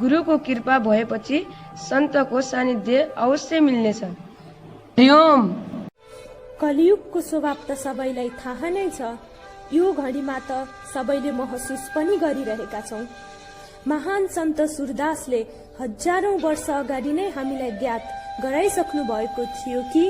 गुरुको कृपा भएपछि सन्तको सानिध्य अवश्य मिल्नेछ। हरिओम। कलियुगको स्वभाव त सबैलाई थाहा नै छ। यो घडीमा त सबैले महसुस पनि गरिरहेका छौँ। महान सन्त सूरदासले हजारौं वर्ष अगाडि नै हामीलाई ज्ञात गराइसक्नु भएको थियो कि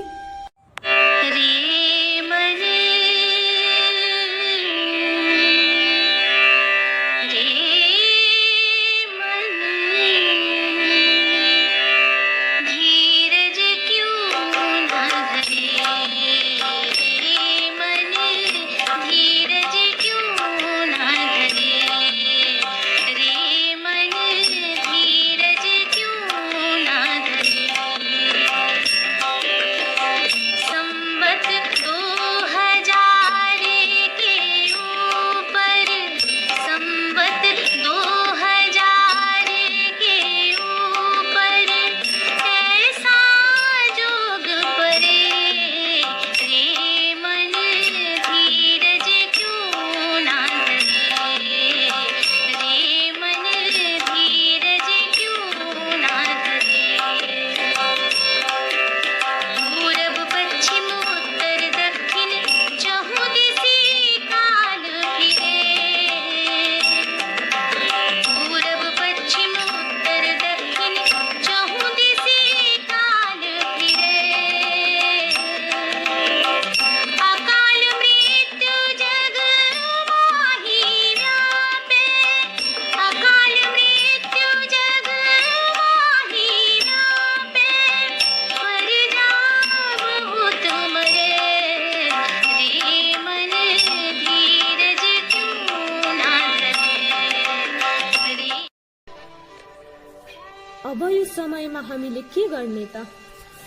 अब यो समयमा हामीले के गर्ने त?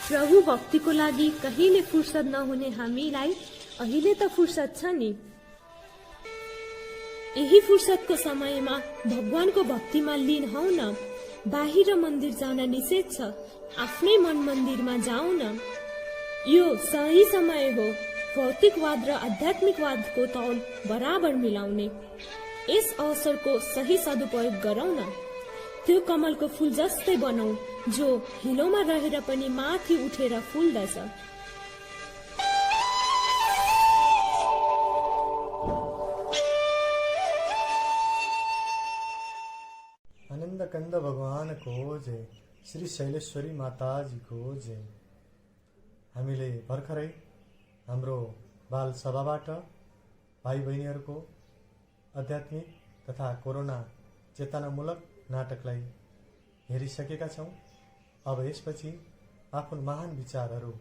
प्रभु भक्तिको लागि कहिले फुर्सद नहुने हामीलाई अहिले त फुर्सद छ नि। यही फुर्सदको समयमा भगवानको भक्तिमा लीन हौ न। बाहिर मन्दिर जान निषेध छ, आफ्नै मन मन्दिरमा जाऊ न। यो सही समय हो भौतिकवाद र आध्यात्मिकवादको तौल बराबर मिलाउने। यस अवसरको सही सदुपयोग गरौँ न। त्यो कमलको फूल जस्तै बनाऊ जो हिलोमा रहेर पनि माथि उठेर फुल्दछ। आनंद कंद भगवान को जय, श्री शैलेश्वरी माताजी को जय। हामीले भर्खरै हाम्रो बाल सभाबाट भाइ बहिनीहरूको आध्यात्मिक तथा कोरोना चेतनामूलक नाटकलाई हेरिसकेका छौँ। अब यसपछि आफ्नो महान विचारहरू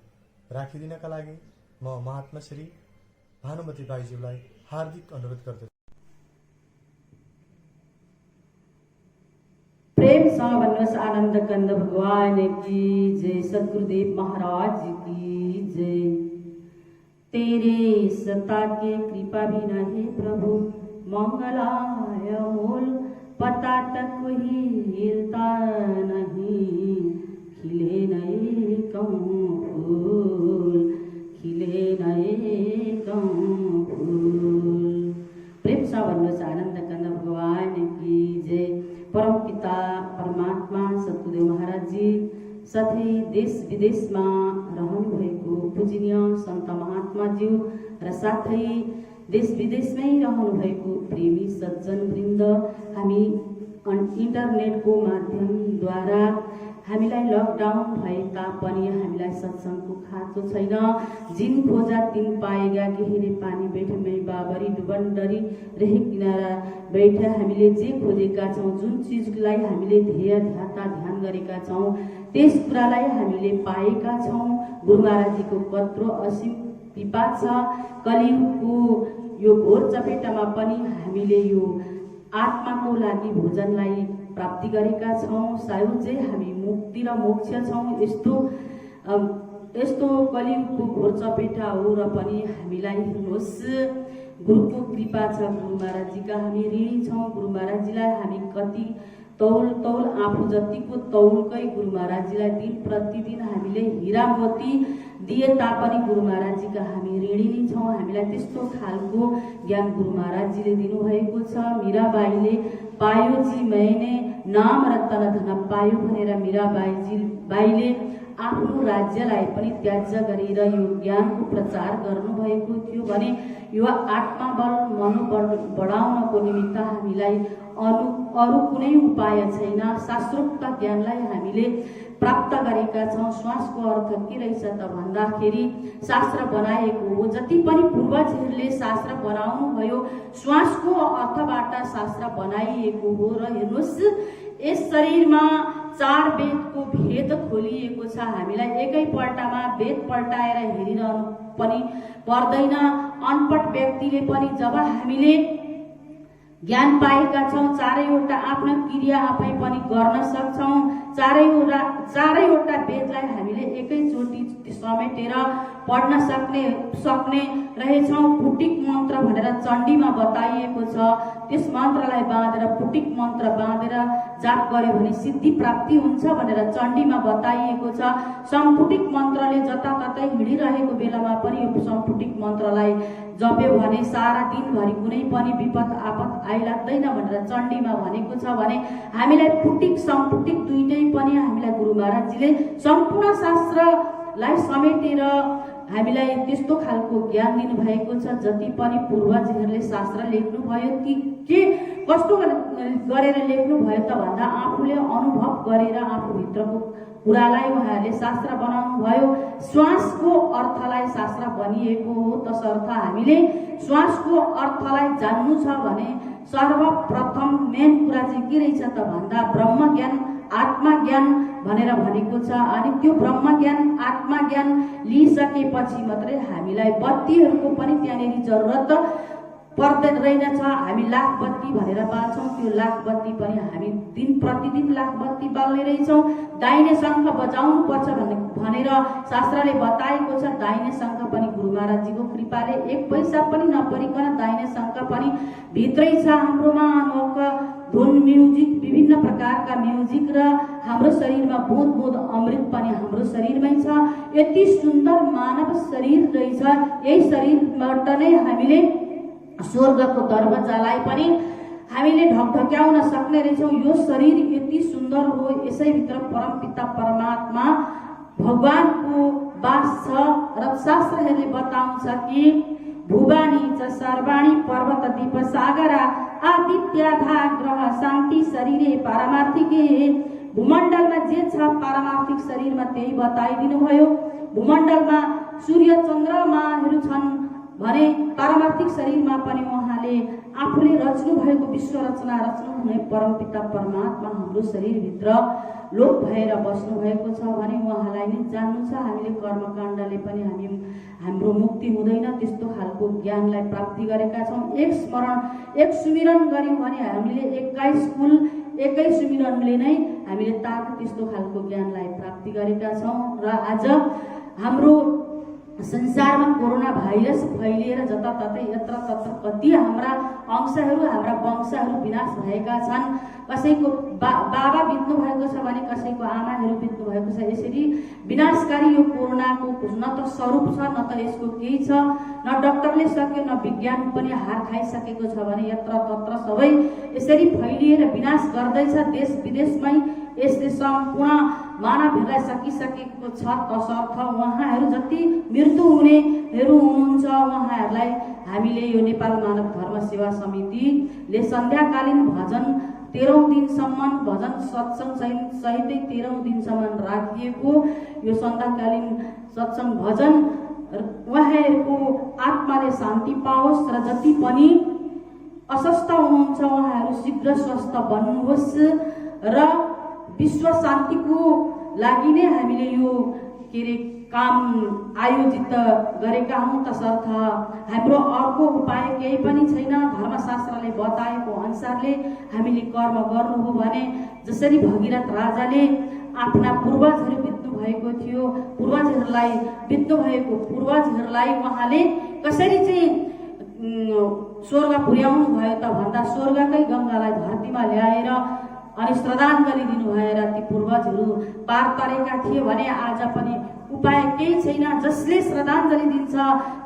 राखिदिनका लागि म महात्मा श्री भानुमती बाईज्यूलाई हार्दिक अनुरोध गर्दछु। प्रेम सा भन्नुहोस् आनंद कंद भगवान की जय, सद्गुरुदेव महाराज की जय। तेरे सत्ता के कृपा बिना हे प्रभु मंगलाय मूल पता तक कोई हिलता नहीं। खिले नए फूल, खिले नए फूल। प्रेम सा भन्नुहोस् आनंद कंद भगवान की जय। परम पिता परमात्मा सद्गुरुदेव महाराज जी साथै देश विदेशमा रहनुभएको पूजनीय सन्त महात्माज्यू र साथै देश विदेशमै रहनुभएको प्रेमी सज्जन वृन्द, हामी इन्टरनेटको माध्यमद्वारा हामीलाई लकडाउन भए तापनि हामीलाई सत्सङ्गको खाँचो छैन। जिन खोजा तिन पाएगा, गहिरे पानी बैठे मै बाबरी डुबन्डरी रहे किनारा बैठे। हामीले जे खोजेका छौँ, जुन चिजलाई हामीले ध्येय ध्याता ध्यान गरेका छौँ, त्यस कुरालाई हामीले पाएका छौँ। गुरु महाराजजीको कत्रो असीम कृपा छ। कलियुगको यो घोर चपेटामा पनि हामीले यो आत्माको लागि भोजनलाई प्राप्ति गरेका छौँ। सायदै हामी मुक्ति र मोक्ष छौँ। यस्तो कलियुगको घोर चपेटा हो र पनि हामीलाई हेर्नुहोस् गुरुको कृपा छ। गुरु महाराजजीका हामी ऋणी छौँ। गुरु महाराजजीलाई हामी कति तौल आफू जतिको तौलकै गुरु महाराजजीलाई दिन प्रतिदिन हामीले हिरा मोती दिए तापनि गुरु महाराजजीका हामी ऋणी छौँ। हामीलाई त्यस्तो खालको ज्ञान गुरु महाराजजीले दिनुभएको छ। मीराबाईले पायो जी मैंने नाम रतन धन पायो भनेर मीराबाईले आफ्नो राज्यलाई पनि त्याज्य गरेर यो ज्ञानको प्रचार गर्नुभएको थियो भने यो आत्मबल मनोबल बढाउनको निमित्त हामीलाई अरू कुनै उपाय छैन। शास्त्रोक्त ज्ञानलाई हामीले प्राप्त गरेका छौँ। श्वासको अर्थ के रहेछ त भन्दाखेरि शास्त्र बनाएको हो। जति पनि पूर्वजहरूले शास्त्र बनाउनु भयो श्वासको अर्थबाट शास्त्र बनाइएको हो। र हेर्नुहोस् यस शरीरमा 4 वेदको भेद खोलिएको छ। हामीलाई एकैपल्टमा वेद पल्टाएर हेरिरहनु पनि पर्दैन। अनपढ व्यक्तिले पनि जब हामीले ज्ञान पाएका छौँ, चारैवटा आफ्ना क्रिया आफै पनि गर्न सक्छौँ। चारैवटा वेदलाई हामीले एकैचोटि समेटेर पढ्न सक्ने रहेछौँ। पुटिक मन्त्र भनेर चण्डीमा बताइएको छ। त्यस मन्त्रलाई बाँधेर पुटिक मन्त्र बाँधेर जाप गर्यो भने सिद्धि प्राप्ति हुन्छ भनेर चण्डीमा बताइएको छ। सम्पुटिक मन्त्रले जताततै हिँडिरहेको बेलामा पनि यो सम्पुटिक मन्त्रलाई जप्यो भने सारा दिनभरि कुनै पनि विपद आपद आइलाग्दैन भनेर चण्डीमा भनेको छ। भने हामीलाई पुटिक सम्पुटिक दुईटै पनि हामीलाई गुरु महाराजजीले सम्पूर्ण शास्त्रलाई समेटेर हामीलाई त्यस्तो खालको ज्ञान दिनुभएको छ। जति पनि पूर्वजहरूले शास्त्र लेख्नुभयो ती के कस्तो गरेर लेख्नुभयो त भन्दा आफूले अनुभव गरेर आफूभित्रको कुरालाई उहाँहरूले शास्त्र बनाउनु भयो। श्वासको अर्थलाई शास्त्र बनिएको हो। तसर्थ हामीले श्वासको अर्थलाई जान्नु छ भने सर्वप्रथम मेन कुरा चाहिँ के रहेछ त भन्दा ब्रह्म ज्ञान आत्मा ज्ञान भनेर भनेको छ। अनि त्यो ब्रह्म ज्ञान आत्मा ज्ञान लिइसकेपछि मात्रै हामीलाई बत्तीहरूको पनि त्यहाँनिर जरुरत पर्दैन रहेनछ। हामी लाख बत्ती भनेर बाल्छौँ, त्यो लाख बत्ती पनि हामी दिन प्रतिदिन लाख बत्ती बाल्ने रहेछौँ। दाहिने शङ्ख बजाउनु पर्छ भनेर शास्त्रले बताएको छ। दाहिने शङ्ख पनि गुरु महाराजजीको कृपाले एक पैसा पनि नपरिकन दाहिने शङ्ख पनि भित्रै छ हाम्रोमा। धुन म्युजिक, विभिन्न प्रकारका म्युजिक र हाम्रो शरीरमा बोध बोध अमृत पनि हाम्रो शरीरमै छ। यति सुन्दर मानव शरीर रहेछ। यही शरीरबाट नै हामीले स्वर्गको दरवाजालाई पनि हामीले ढकढक्याउन सक्ने रहेछौँ। यो शरीर यति सुन्दर हो, यसैभित्र परमपिता परमात्मा भगवानको वास छ र शास्त्रहरूले बताउँछ कि भुवानी च सर्वाणी पर्वत दीप सागरा आदित्याधा ग्रह शान्ति शरीरे पारमार्थिके। भूमण्डलमा जे छ पारमार्थिक शरीरमा त्यही बताइदिनु भयो। भूमण्डलमा सूर्य चन्द्रमाहरू छन् भने पारमार्थिक शरीरमा पनि उहाँले आफूले रच्नु भएको विश्व रचना रच्नुहुने परमपिता परमात्मा हाम्रो शरीरभित्र लोप भएर बस्नु भएको छ भने उहाँलाई नै जान्नु छ। हामीले कर्मकाण्डले पनि हाम्रो मुक्ति हुँदैन, त्यस्तो खालको ज्ञानलाई प्राप्ति गरेका छौँ। एक सुमिरन गऱ्यौँ भने हामीले 21 कुल एकै सुमिरनले नै हामीले त्यस्तो खालको ज्ञानलाई प्राप्ति गरेका छौँ। र आज हाम्रो संसारमा कोरोना भाइरस फैलिएर जताततै यत्र तत्र कति हाम्रा अंशहरू, हाम्रा वंशहरू विनाश भएका छन्। कसैको बाबा बित्नु भएको छ भने कसैको आमाहरू बित्नु भएको छ। यसरी विनाशकारी यो कोरोनाको न त स्वरूप छ, न त यसको केही छ, न डाक्टरले सक्यो, न विज्ञान पनि हार खाइसकेको छ भने यत्र तत्र सबै यसरी फैलिएर विनाश गर्दैछ। देश विदेशमै यसले सम्पूर्ण मानवहरूलाई सकिसकेको छ। तसर्थ उहाँहरू जति मृत्यु हुनेहरू हुनुहुन्छ उहाँहरूलाई हामीले यो नेपाल मानव धर्म सेवा समितिले सन्ध्याकालीन भजन 13औं दिनसम्म भजन सत्सङ्ग सहितै 13औं दिनसम्म राखिएको यो सन्ध्याकालीन सत्सङ्ग भजन उहाँहरूको आत्माले शान्ति पाओस् र जति पनि अस्वस्थ हुनुहुन्छ उहाँहरू शीघ्र स्वस्थ बन्नुहोस् र विश्व शान्तिको लागि नै हामीले यो काम आयोजित गरेका हौँ। तसर्थ हाम्रो अर्को उपाय केही पनि छैन। धर्मशास्त्रले बताएको अनुसारले हामीले कर्म गर्नु हो भने जसरी भगीरथ राजाले आफ्ना पूर्वजहरू बित्नु भएको थियो, पूर्वजहरूलाई उहाँले कसरी चाहिँ स्वर्ग पुर्याउनु भयो त भन्दा स्वर्गकै गङ्गालाई धरतीमा ल्याएर अनि श्रद्धाञ्जली दिनु भएर ती पूर्वजहरू पार तरेका थिए भने आज पनि उपाय केही छैन। जसले श्रद्धाञ्जली दिन्छ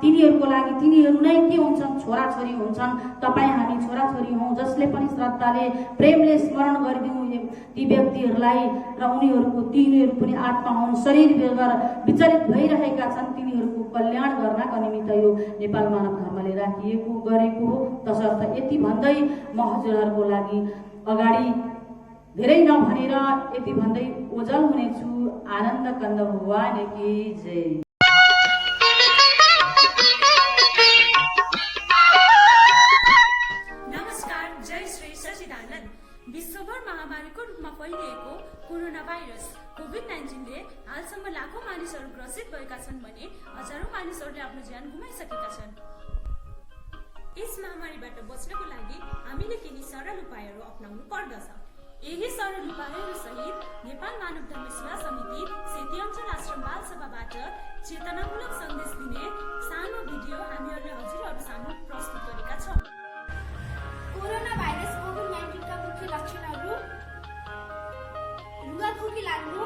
तिनीहरूको लागि तिनीहरू नै के हुन्छन्, छोराछोरी हुन्छन्। तपाईँ हामी छोराछोरी हौँ। जसले पनि श्रद्धाले प्रेमले स्मरण गरिदिउँ ती व्यक्तिहरूलाई र तिनीहरू पनि आत्मा हुन्, शरीर विचलित भइरहेका छन्, तिनीहरूको कल्याण गर्नका निमित्त यो नेपाल मानव धर्मले गरेको हो। तसर्थ यति भन्दै म हजुरहरूको लागि अगाडि धेरै नभनेर यति भन्दै ओझल हुनेछु। आनन्द कन्द भगवान की जय। नमस्कार, जय श्री सच्चिदानन्द। विश्वभर महामारीको रूपमा फैलिएको कोरोना भाइरस कोभिड-19ले हालसम्म लाखौं मानिसहरू ग्रसित भएका छन् भने हजारौं मानिसहरूले आफ्नो ज्यान गुमाइसकेका छन्। यस महामारीबाट बच्नको लागि हामीले केही सरल उपायहरू अपनाउनु पर्दछ। यही सरल उपायहरू सहित नेपाल मानव धर्म सेवा समिति सेती अञ्चल आश्रम बाल सभाबाट चेतनामूलक सन्देश दिने सानो भिडियो हामीहरूले हजुरहरू सामु प्रस्तुत गरेका छौँ। कोरोना भाइरस कोभिड-19 का मुख्य लक्षणहरू रुगाखोकी लाग्नु,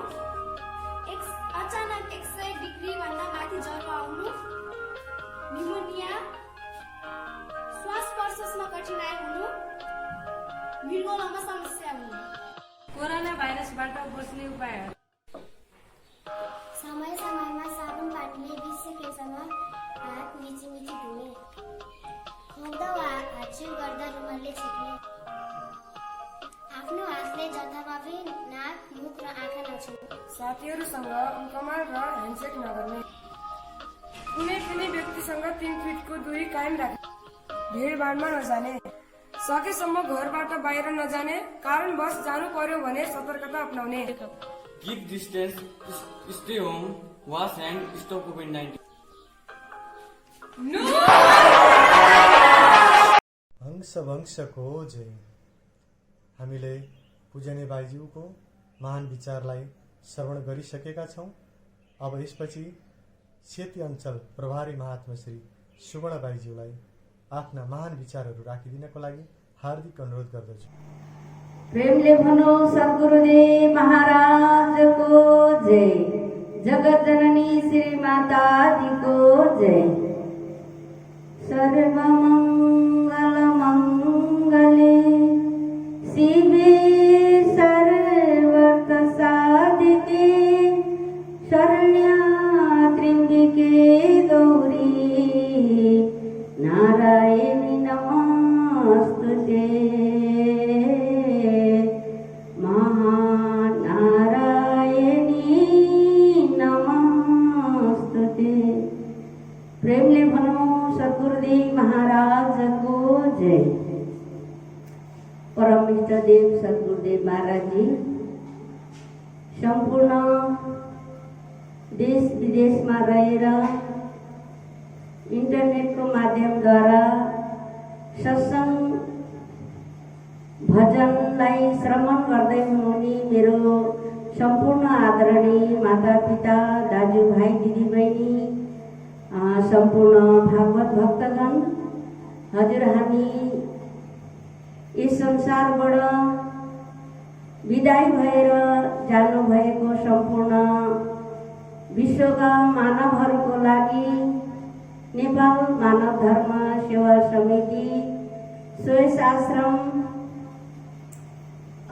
अचानक 100 डिग्री भन्दा माथि ज्वरो आउनु, न्युमोनिया, श्वास प्रश्वासमा कठिनाइ हुनु, मृगौलामा समस्या हुनु। कोरोना भाइरसबाट बच्ने उपायहरू समय समयमा साबुन पानीले 20 सेकेन्डसम्म हात मिची धुने, खुवाउँदा वा हातछिउ गर्दा रुमालले छेक्ने, आफ्नो हातले जताभावी नाक, मुख र आँखा नछुने, साथीहरूसँग अङ्कमा र ह्यान्डसेक नगर्ने, कुनै पनि व्यक्तिसँग 3 फिटको दूरी कायम राख्ने, भिडभाडमा नजाने, सकेसम्म घरबाट बाहिर नजाने, कारणवश जानु पर्यो भने सतर्कता अपनाउने। Keep distance, stay home, wash hand, stop COVID-19. हंस वंशको जय। हामीले पूजनीय बाईज्यूको महान विचारलाई श्रवण गरिसकेका छौँ। अब यसपछि सेती अञ्चल प्रभारी महात्मा श्री सुवर्ण बाईज्यूलाई आफ्ना महान विचारहरू राखिदिनको लागि हार्दिक अनुरोध गर्दछु। प्रेमले भनो सद्गुरुदेव महाराजको जय, जगत जननी श्री माताजीको जय। सर्वमङ्गल मङ्गले शिवे सर्वार्थ साधिके शरण्या त्र्यम्बिके गौरी नारायणी नमोस्तुते। प्रेमले भनौं सद्गुरुदेव महाराजको जय। परम इष्टदेव सद्गुरुदेव महाराज जी सम्पूर्ण देश विदेशमा रहेर इन्टरनेटको माध्यमद्वारा सत्संग भजनलाई श्रवण गर्दै हुनुहुने मेरो सम्पूर्ण आदरणीय माता पिता दाजुभाइ दिदीबहिनी सम्पूर्ण भागवत भक्तगण, हजुर हामी यस संसारबाट विदाई भएर जानुभएको सम्पूर्ण विश्वका मानवहरूको लागि नेपाल मानव धर्म सेवा समिति सोयस आश्रम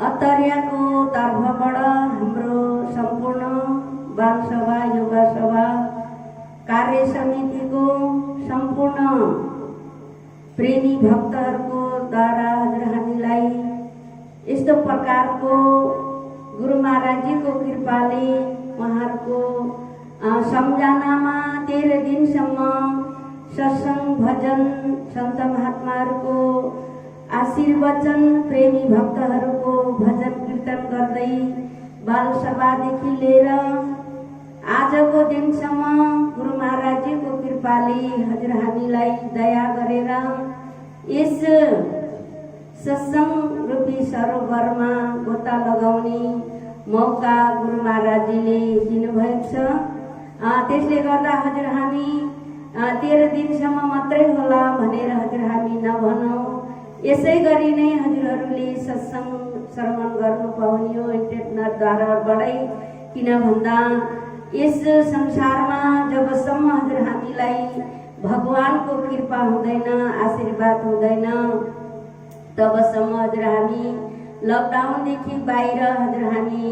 अतरियाको तर्फबाट हाम्रो सम्पूर्ण बालसभा युवा सभा कार्य समितिको सम्पूर्ण प्रेमी भक्तहरूको द्वारा हजुर हामीलाई यस्तो प्रकारको गुरु महाराजजीको कृपाले उहाँहरूको सम्झनामा 13 दिनसम्म सत्संग भजन सन्त महात्माहरूको आशीर्वचन प्रेमी भक्तहरूको भजन कीर्तन गर्दै बालसभादेखि लिएर आजको दिनसम्म गुरु महाराजजीको कृपाले हजुर हामीलाई दया गरेर यस सत्संग रूपी सरोवरमा गोता लगाउने मौका गुरु महाराजजीले दिनुभएको छ। त्यसले गर्दा हजुर हामी 13 दिनसम्म मात्रै होला भनेर हजुर हामी नभनौँ। यसै गरी नै हजुरहरूले सत्संग श्रवण गर्नु पाउने हो इन्टरनेटद्वाराबाटै, किन भन्दा यस संसारमा जबसम्म हजुर हामीलाई भगवानको कृपा हुँदैन, आशीर्वाद हुँदैन, तबसम्म हजुर हामी लकडाउनदेखि बाहिर हजुर हामी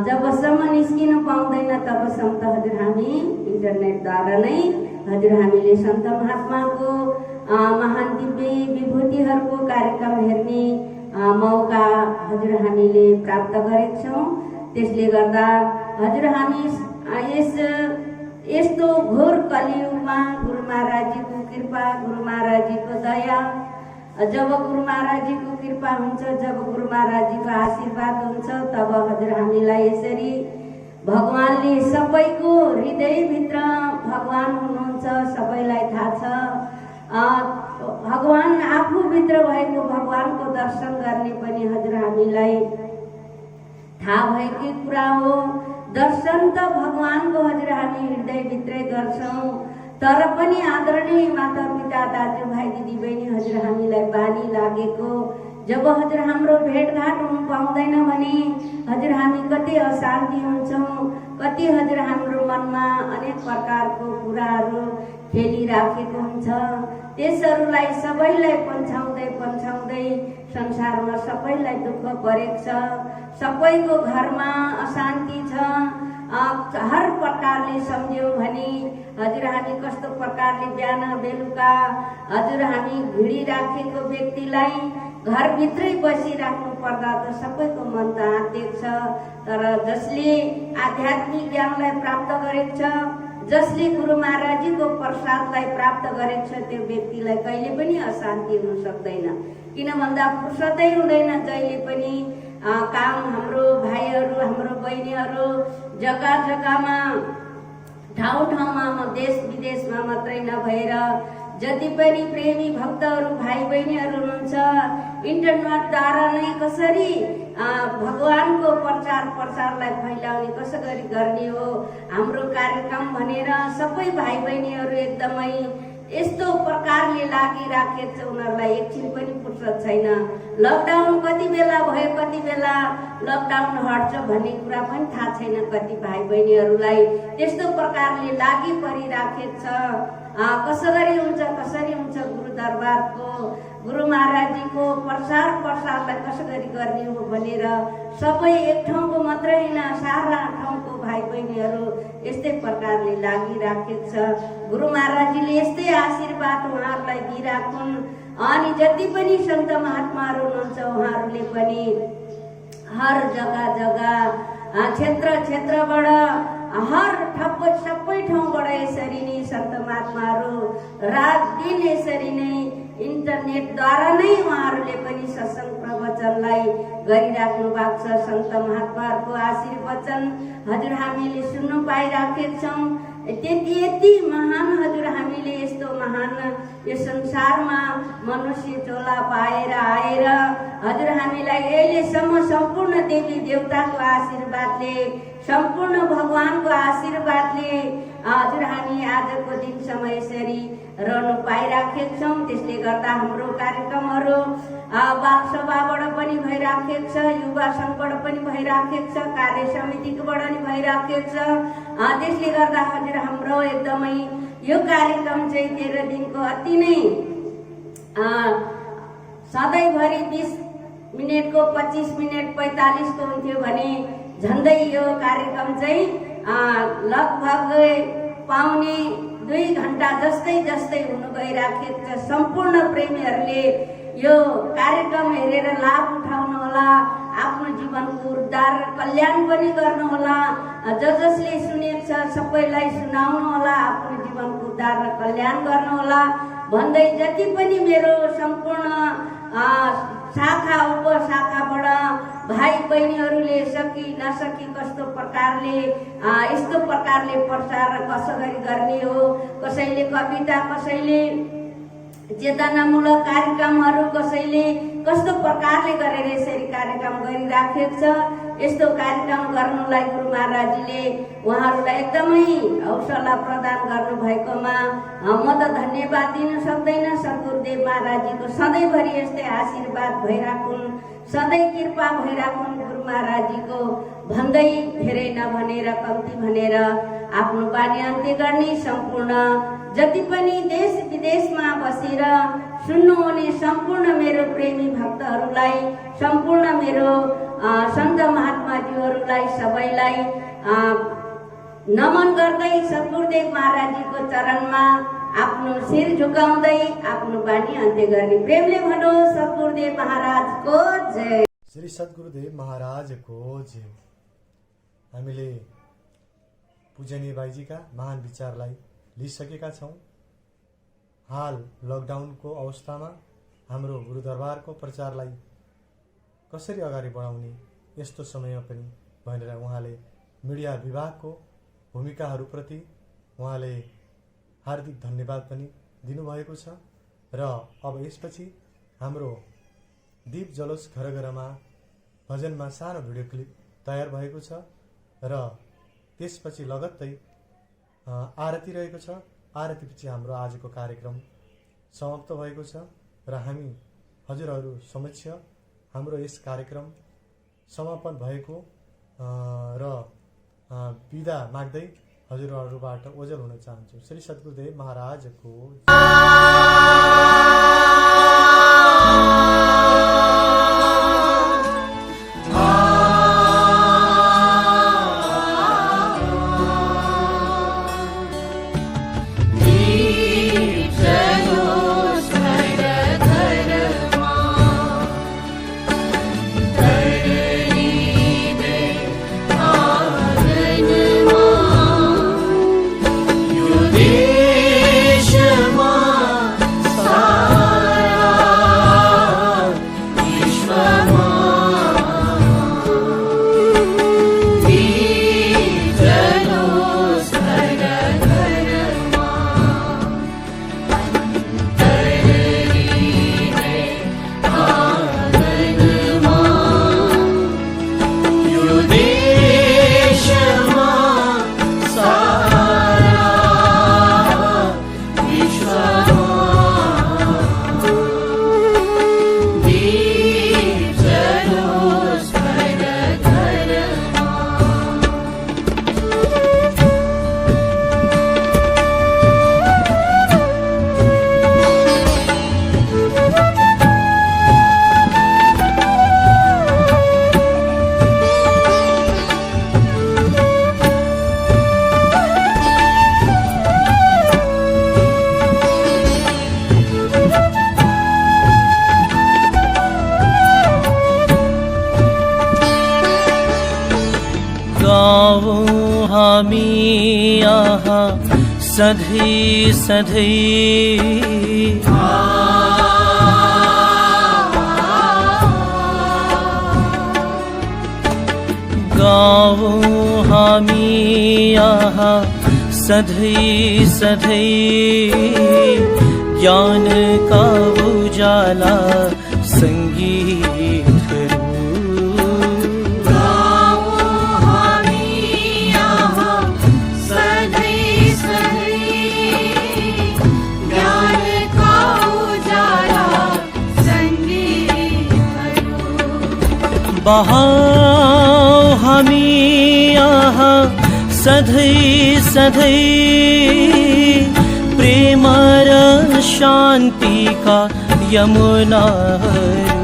जबसम्म निस्किन पाउँदैन तबसम्म त हजुर हामी इन्टरनेटद्वारा नै हजुर हामीले सन्त महात्माको महान दिव्य विभूतिहरूको कार्यक्रम हेर्ने मौका हजुर हामीले प्राप्त गरेका छौँ। त्यसले गर्दा हजुर हामी यस्तो घोर कलियुगमा गुरु महाराजजीको कृपा, गुरु महाराजजीको दया, जब गुरु महाराजजीको कृपा हुन्छ, जब गुरु महाराजजीको आशीर्वाद हुन्छ, तब हजुर हामीलाई यसरी भगवानले सबैको हृदयभित्र भगवान हुनुहुन्छ, सबैलाई थाहा छ। भगवान आफूभित्र भएको भगवानको दर्शन गर्ने पनि हजुर हामीलाई थाहा भएकै कुरा हो। दर्शन त भगवानको हजुर हामी हृदयभित्रै गर्छौँ, तर पनि आदरणीय माता पिता दाजुभाइ दिदीबहिनी हजुर हामीलाई बानी लागेको जब हजुर हाम्रो भेटघाट हुन पाउँदैन भने हजुर हामी कति अशान्ति हुन्छौँ, कति हजुर हाम्रो मनमा अनेक प्रकारको कुराहरू खेलिराखेको हुन्छ। त्यसहरूलाई सबैलाई पन्छाउँदै संसारमा सबैलाई दुःख परेको छ, सबैको घरमा अशान्ति छ। हर प्रकारले सम्झ्यौँ भने हजुर हामी कस्तो प्रकारले बिहान बेलुका हजुर हामी भिडिराखेको व्यक्तिलाई घरभित्रै बसिराख्नु पर्दा त सबैको मन त आँटेको छ। तर जसले आध्यात्मिक ज्ञानलाई प्राप्त गरेको छ, जसले गुरु महाराजजीको प्रसादलाई प्राप्त गरेको छ, त्यो व्यक्तिलाई कहिले पनि अशान्ति हुन सक्दैन। किन भन्दा फुर्सदै हुँदैन, जहिले पनि काम हाम्रो भाइहरू हाम्रो बहिनीहरू जग्गा जग्गामा ठाउँमा देश विदेशमा मात्रै नभएर जति पनि प्रेमी भक्तहरू भाइ बहिनीहरू हुनुहुन्छ इन्टरनेटद्वारा नै कसरी प्रसारलाई फैलाउने कसो गरी गर्ने हो हाम्रो कार्यक्रम भनेर सबै भाइ बहिनीहरू एकदमै यस्तो प्रकारले लागिराखेको छ। उनीहरूलाई एकछिन पनि फुर्सद छैन। लकडाउन कति बेला भयो, कति बेला लकडाउन हट्छ भन्ने कुरा पनि थाहा छैन कति भाइ बहिनीहरूलाई। त्यस्तो प्रकारले लागि परिराखेको छ। कसरी हुन्छ गुरु दरबारको, गुरु महाराजजीको प्रसारलाई कसो गरी गर्ने हो भनेर सबै एक ठाउँको मात्रै होइन, सारा ठाउँको भाइ बहिनीहरू यस्तै प्रकारले लागिराखेको छ। गुरु महाराजजीले यस्तै आशीर्वाद उहाँहरूलाई दिइराखुन्। अनि जति पनि सन्त महात्माहरू हुनुहुन्छ उहाँहरूले पनि हर जग्गा क्षेत्रबाट हर सबै ठाउँबाट यसरी नै सन्त महात्माहरू रात दिन यसरी नै इन्टरनेटद्वारा नै उहाँहरूले पनि सत्सङ्ग प्रवचनलाई गरिराख्नु भएको छ। सन्त महात्माहरूको आशीर्वचन हजुर हामीले सुन्नु पाइराखेका छौँ। यति महान हजुर हामीले यस्तो महान यो संसारमा मनुष्य चोला पाएर आएर हजुर हामीलाई अहिलेसम्म सम्पूर्ण देवी देवताको आशीर्वादले, सम्पूर्ण भगवानको आशीर्वादले हजुर हामी आजको दिनसम्म यसरी रहनु पाइराखेका छौँ। त्यसले गर्दा हाम्रो कार्यक्रमहरू बालसभाबाट पनि भइराखेको छ, युवा सङ्घबाट पनि भइराखेको छ, कार्य समितिबाट पनि भइराखेको छ। त्यसले गर्दा हजुर हाम्रो एकदमै यो कार्यक्रम चाहिँ 13 दिनको अति नै सधैँभरि 20 मिनटको 25 मिनट 45 को हुन्थ्यो भने झन्डै यो कार्यक्रम चाहिँ लगभग पाउने 2 घण्टा जस्तै हुनु गइराखेको छ। सम्पूर्ण प्रेमीहरूले यो कार्यक्रम हेरेर लाभ उठाउनु होला, आफ्नो जीवनको उद्धार कल्याण पनि गर्नु होला। जसले सुनेको छ सबैलाई सुनाउनु होला, आफ्नो जीवनको उद्धार र कल्याण गर्नु होला भन्दै जति पनि मेरो सम्पूर्ण शाखा उपशाखाबाट भाइ बहिनीहरूले सकी नसकी कस्तो प्रकारले यस्तो प्रकारले प्रचार कसो गरी गर्ने हो, कसैले कविता, कसैले चेतनामूलक कार्यक्रमहरू, कसैले कस्तो प्रकारले गरेर यसरी कार्यक्रम गरिराखेको छ। यस्तो कार्यक्रम गर्नुलाई गुरु महाराजजीले उहाँहरूलाई एकदमै हौसला प्रदान गर्नु भएकोमा म त धन्यवाद दिन सक्दैन। सद्गुरुदेव महाराजजीको सधैँभरि यस्तै आशीर्वाद भइराखुन्, सधैँ कृपा भइराखुन् गुरु महाराजजीको भन्दै धेरै नभनेर कम्ती भनेर आफ्नो बानी अन्त्य गर्ने सम्पूर्ण जति पनि देश विदेशमा बसेर सुन्नुहुने सम्पूर्ण मेरो प्रेमी भक्तहरूलाई, सम्पूर्ण मेरो सन्त महात्माजीहरूलाई सबैलाई नमन गर्दै सद्गुरुदेव महाराजजीको चरणमा आफ्नो शिर झुकाउँदै आफ्नो बानी अन्त्य गर्ने। प्रेमले भनौँ सद्गुरुदेव महाराजको जय। श्री सद्गुरुदेव महाराजको जय। हामीले पूजनीय बाईजीका महान विचारलाई लिइसकेका छौँ। हाल लकडाउनको अवस्थामा हाम्रो गुरुदरबारको प्रचारलाई कसरी अगाडि बढाउने यस्तो समयमा पनि भनेर उहाँले मिडिया विभागको भूमिकाहरूप्रति उहाँले हार्दिक धन्यवाद पनि दिनुभएको छ। र अब यसपछि हाम्रो दीप जलोस घर घरमा भजनमा सानो भिडियो क्लिप तयार भएको छ र त्यसपछि लगत्तै आरती रहेको छ। आरतीपछि हाम्रो आजको कार्यक्रम समाप्त भएको छ र हामी हजुरहरू समक्ष हाम्रो यस कार्यक्रम समापन भएको र बिदा माग्दै हजुरहरूबाट ओझल हुन चाहन्छु। श्री सद्गुरुदेव महाराजको देशमा सारा गावौँ हामी यहाँ सधैँ सधैँ गावौँ हामी यहाँ सधैँ सधैँ ज्ञानका उजाला सङ्गीतहरू बहाऊ हामी यहाँ सधैँ सधैँ प्रेम र शान्तिका यमुनाहरू